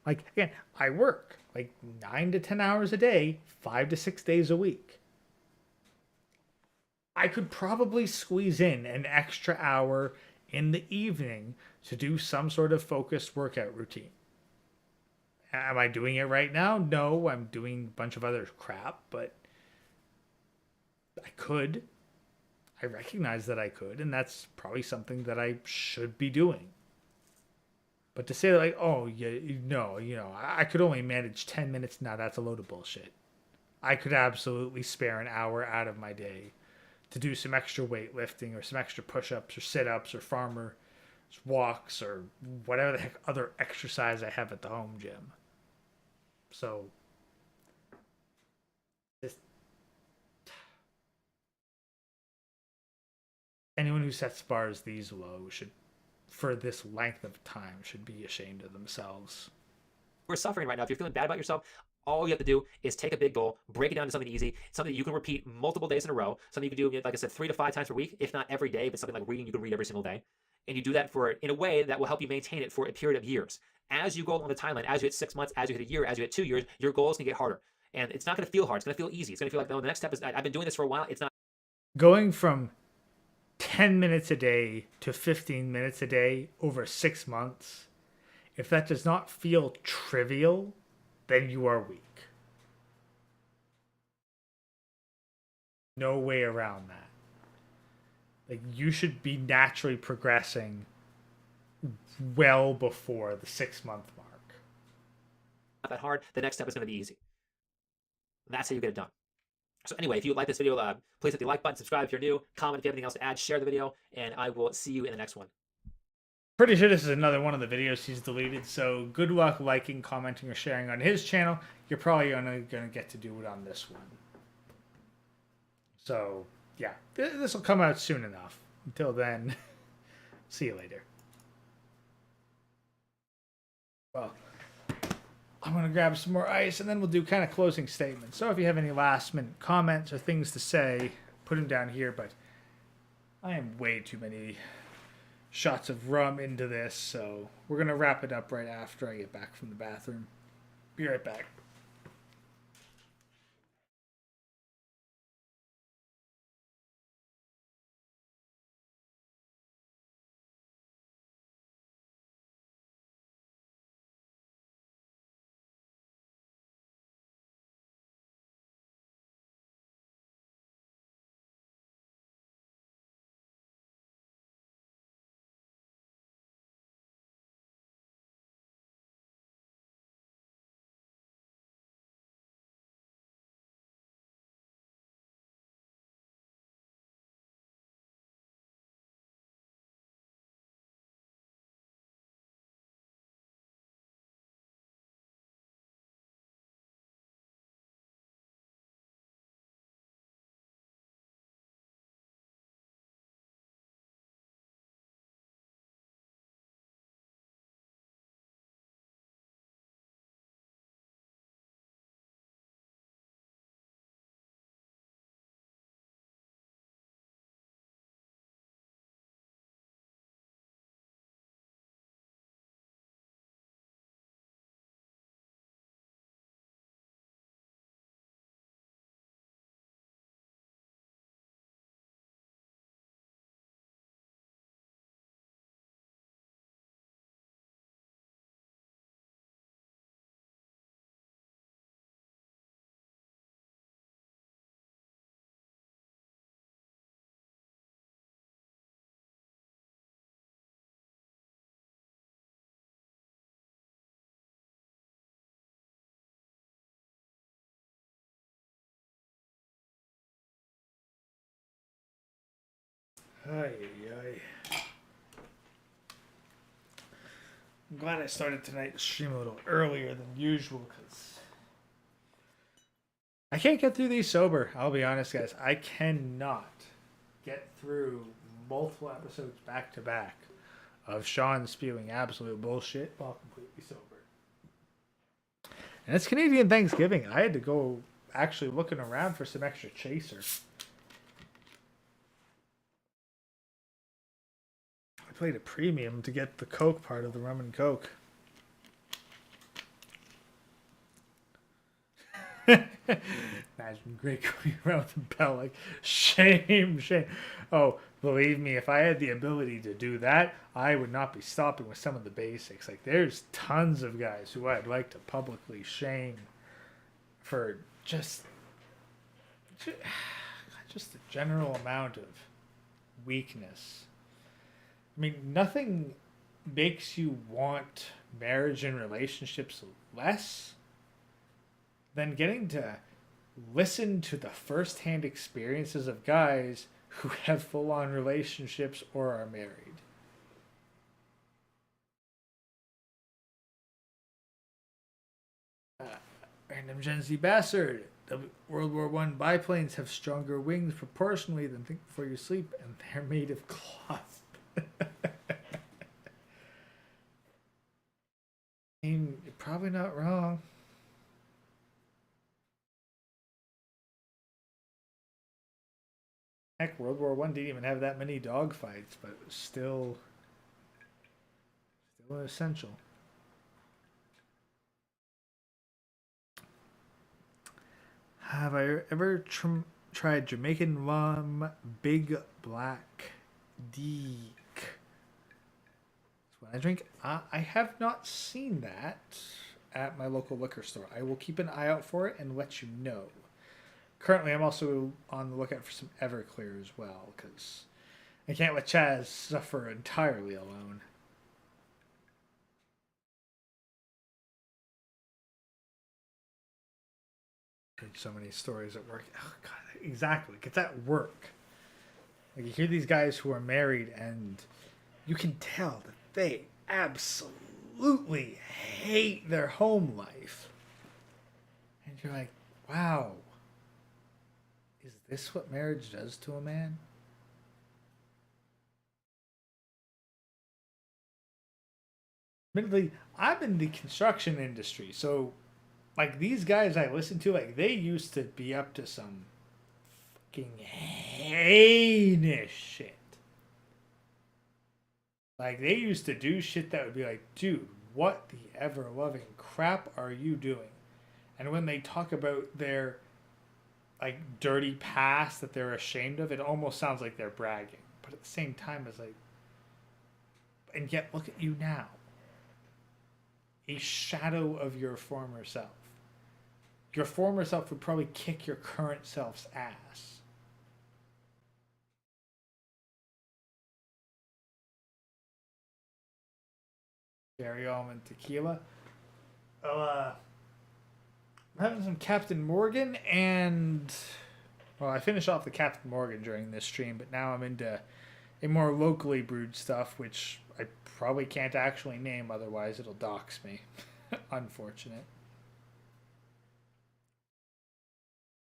like, again, I work like 9 to 10 hours a day, 5 to 6 days a week. I could probably squeeze in an extra hour in the evening to do some sort of focused workout routine. Am I doing it right now? No, I'm doing a bunch of other crap, but I could. I recognize that I could, and that's probably something that I should be doing. But to say like, oh, yeah, no, I could only manage 10 minutes, now that's a load of bullshit. I could absolutely spare an hour out of my day to do some extra weightlifting or some extra push-ups or sit-ups or farmer walks or whatever the heck other exercise I have at the home gym. So, anyone who sets bars these low should, for this length of time, should be ashamed of themselves. We're suffering right now. If you're feeling bad about yourself, all you have to do is take a big goal, break it down to something easy, something that you can repeat multiple days in a row, something you can do, like I said, 3 to 5 times per week, if not every day, but something like reading you can read every single day. And you do that in a way that will help you maintain it for a period of years. As you go along the timeline, as you hit 6 months, as you hit a year, as you hit 2 years, your goals can get harder. And it's not going to feel hard. It's going to feel easy. It's going to feel like, no, the next step is, I've been doing this for a while. It's not. Going from 10 minutes a day to 15 minutes a day over 6 months, if that does not feel trivial, then you are weak. No way around that. Like, you should be naturally progressing well before the 6-month mark. Not that hard. The next step is going to be easy. That's how you get it done. So anyway, if you like this video, please hit the like button, subscribe if you're new, comment if you have anything else to add, share the video, and I will see you in the next one. Pretty sure this is another one of the videos he's deleted, so good luck liking, commenting, or sharing on his channel. You're probably gonna get to do it on this one. So, yeah, this will come out soon enough. Until then, see you later. Well, I'm going to grab some more ice, and then we'll do kind of closing statements. So if you have any last-minute comments or things to say, put them down here, but I am way too many shots of rum into this, so we're going to wrap it up right after I get back from the bathroom. Be right back. Ay, ay. I'm glad I started tonight's stream a little earlier than usual because I can't get through these sober. I'll be honest, guys. I cannot get through multiple episodes back to back of Sean spewing absolute bullshit while completely sober. And it's Canadian Thanksgiving. I had to go actually looking around for some extra chaser. I played a premium to get the Coke part of the rum and Coke. Imagine Greg going around with a bell like, shame, shame. Oh, believe me, if I had the ability to do that, I would not be stopping with some of the basics. Like, there's tons of guys who I'd like to publicly shame for just a general amount of weakness. I mean, nothing makes you want marriage and relationships less than getting to listen to the first-hand experiences of guys who have full-on relationships or are married. Random Gen Z bastard. The World War I biplanes have stronger wings proportionally than Think Before You Sleep, and they're made of cloth. I mean, you're probably not wrong. Heck, World War I didn't even have that many dogfights, but it was still an essential. Have I ever tried Jamaican rum Big Black Deek? That's what I drink. I have not seen that at my local liquor store. I will keep an eye out for it and let you know. Currently, I'm also on the lookout for some Everclear as well, because I can't let Chaz suffer entirely alone. So many stories at work. Oh, God, exactly. It's at work. Like, you hear these guys who are married, and you can tell that they absolutely hate their home life. And you're like, wow. Is this what marriage does to a man? Admittedly, I'm in the construction industry, so like these guys I listen to, like they used to be up to some fucking heinous shit. Like they used to do shit that would be like, dude, what the ever loving crap are you doing? And when they talk about their like dirty past that they're ashamed of, it almost sounds like they're bragging. But at the same time, it's like, and yet look at you now. A shadow of your former self. Your former self would probably kick your current self's ass. Dairy almond tequila. I'm having some Captain Morgan, and well, I finished off the Captain Morgan during this stream, but now I'm into a more locally brewed stuff, which I probably can't actually name, otherwise it'll dox me. Unfortunate.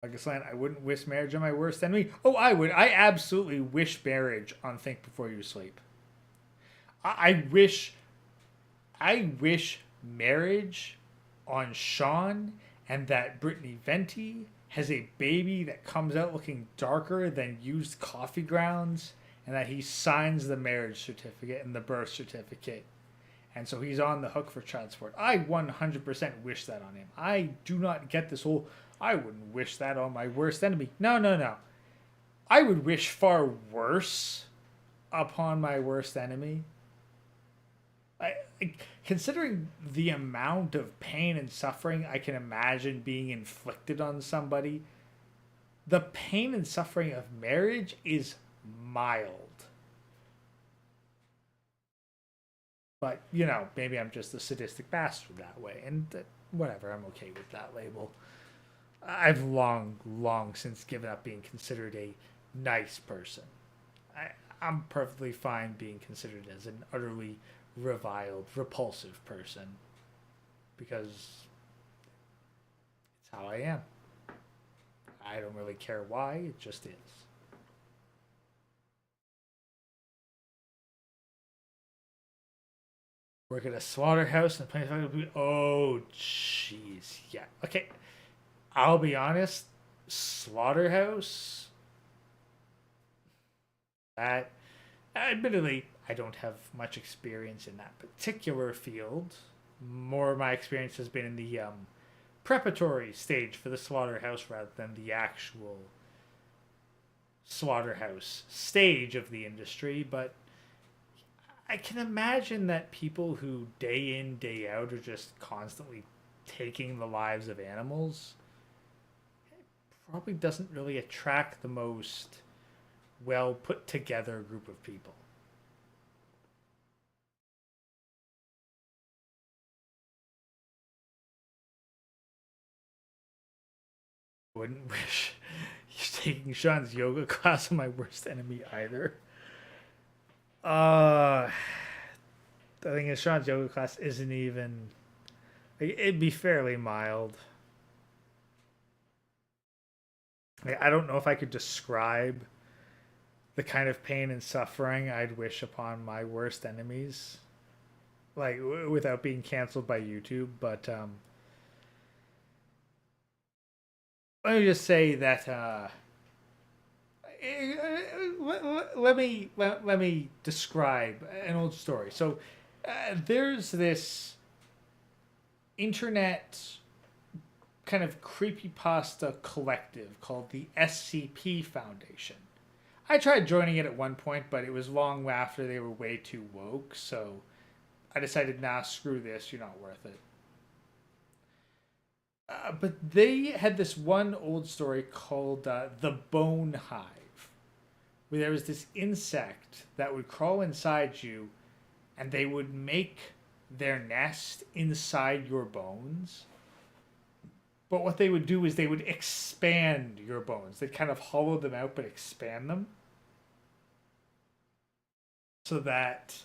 Augustland, I wouldn't wish marriage on my worst enemy. Oh, I would. I absolutely wish marriage on Think Before You Sleep. I wish marriage on Sean, and that Brittany Venti has a baby that comes out looking darker than used coffee grounds, and that he signs the marriage certificate and the birth certificate. And so he's on the hook for child support. I 100% wish that on him. I do not get this whole, I wouldn't wish that on my worst enemy. No. I would wish far worse upon my worst enemy. Considering the amount of pain and suffering I can imagine being inflicted on somebody, the pain and suffering of marriage is mild. But, you know, maybe I'm just a sadistic bastard that way. And whatever, I'm okay with that label. I've long since given up being considered a nice person. I'm perfectly fine being considered as an utterly reviled, repulsive person because it's how I am. I don't really care why, it just is. Work at a slaughterhouse and plenty. Oh, jeez. Yeah. Okay. I'll be honest. Slaughterhouse. That, admittedly, I don't have much experience in that particular field. More of my experience has been in the preparatory stage for the slaughterhouse rather than the actual slaughterhouse stage of the industry. But I can imagine that people who day in, day out are just constantly taking the lives of animals probably doesn't really attract the most well put together group of people. Wouldn't wish taking Sean's yoga class on my worst enemy either. The thing is, Sean's yoga class isn't even. Like, it'd be fairly mild. Like, I don't know if I could describe the kind of pain and suffering I'd wish upon my worst enemies, like without being canceled by YouTube. But let me just say that let me describe an old story. So there's this internet kind of creepypasta collective called the SCP Foundation. I tried joining it at one point, but it was long after they were way too woke, so I decided, nah, screw this, you're not worth it. But they had this one old story called the Bone Hive, where there was this insect that would crawl inside you, and they would make their nest inside your bones. But what they would do is they would expand your bones. They'd kind of hollow them out, but expand them. So that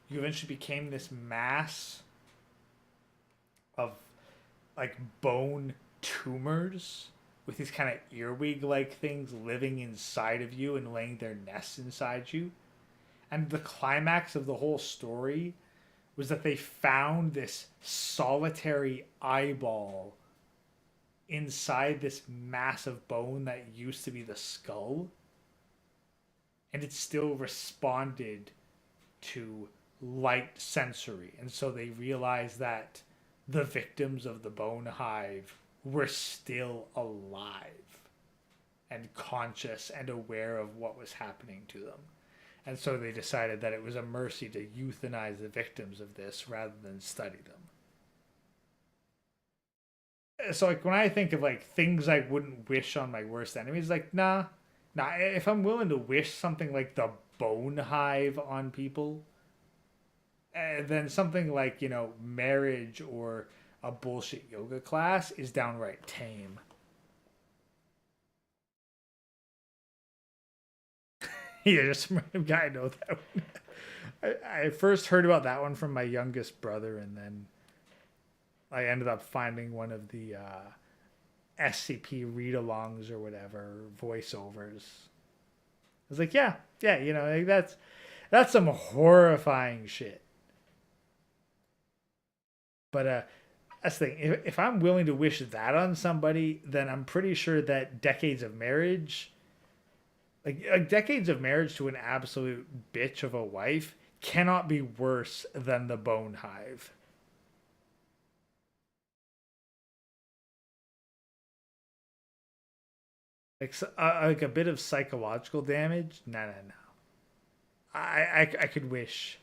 you eventually became this mass of like bone tumors with these kind of earwig-like things living inside of you and laying their nests inside you. And the climax of the whole story was that they found this solitary eyeball inside this massive bone that used to be the skull. And it still responded to light sensory. And so they realized that the victims of the Bone Hive were still alive and conscious and aware of what was happening to them. And so they decided that it was a mercy to euthanize the victims of this rather than study them. So like when I think of like things I wouldn't wish on my worst enemies, like nah. If I'm willing to wish something like the Bone Hive on people, then something like, you know, marriage or a bullshit yoga class is downright tame. Yeah, just some random guy. I know that one. I first heard about that one from my youngest brother, and then I ended up finding one of the SCP read-alongs or whatever, voiceovers. I was like, yeah, you know, like that's some horrifying shit. But that's the thing. If I'm willing to wish that on somebody, then I'm pretty sure that decades of marriage to an absolute bitch of a wife cannot be worse than the Bone Hive. Like a bit of psychological damage? No. I could wish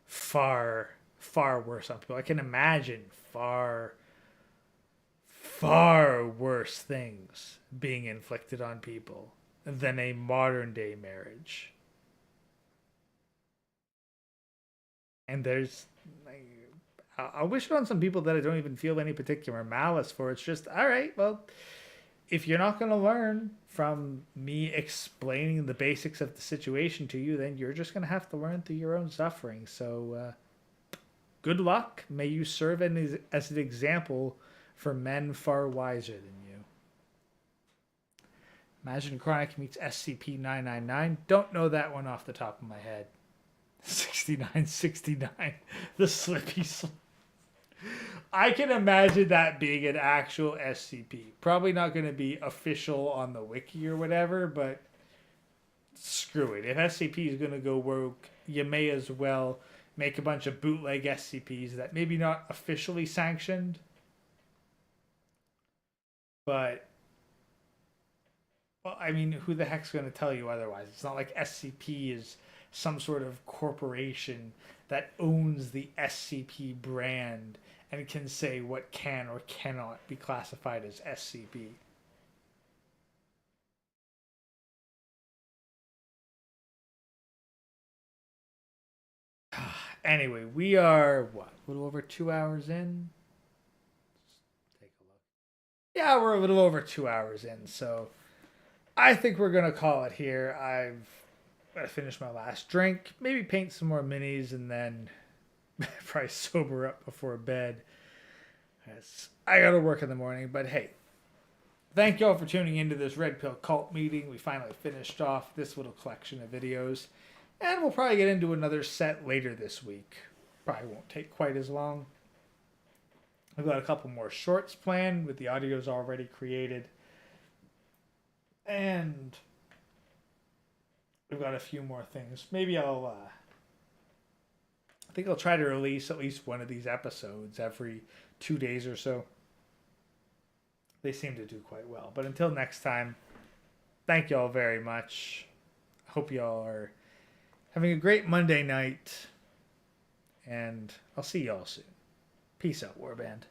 far worse on people. I can imagine far worse things being inflicted on people than a modern day marriage. And there's like, I'll wish it on some people that I don't even feel any particular malice for. It's just, all right, well, if you're not going to learn from me explaining the basics of the situation to you, then you're just going to have to learn through your own suffering. So good luck. May you serve as an example for men far wiser than you. Imagine Chronic meets SCP-999. Don't know that one off the top of my head. 6969. The Slippy Slip. I can imagine that being an actual SCP. Probably not going to be official on the wiki or whatever, but screw it. If SCP is going to go woke, you may as well make a bunch of bootleg SCPs that maybe not officially sanctioned, but, well, I mean, who the heck's going to tell you otherwise? It's not like SCP is some sort of corporation that owns the SCP brand and can say what can or cannot be classified as SCP. Anyway, we are, what, a little over 2 hours in? Let's take a look. Yeah, we're a little over 2 hours in, so I think we're going to call it here. I've got to finish my last drink, maybe paint some more minis, and then probably sober up before bed. I got to work in the morning, but hey, thank y'all for tuning into this Red Pill Cult meeting. We finally finished off this little collection of videos, and we'll probably get into another set later this week. Probably won't take quite as long. I've got a couple more shorts planned with the audios already created, and we've got a few more things. Maybe I think I'll try to release at least one of these episodes every 2 days or so. They seem to do quite well. But until next time, thank y'all very much. Hope y'all are having a great Monday night. And I'll see y'all soon. Peace out, Warband.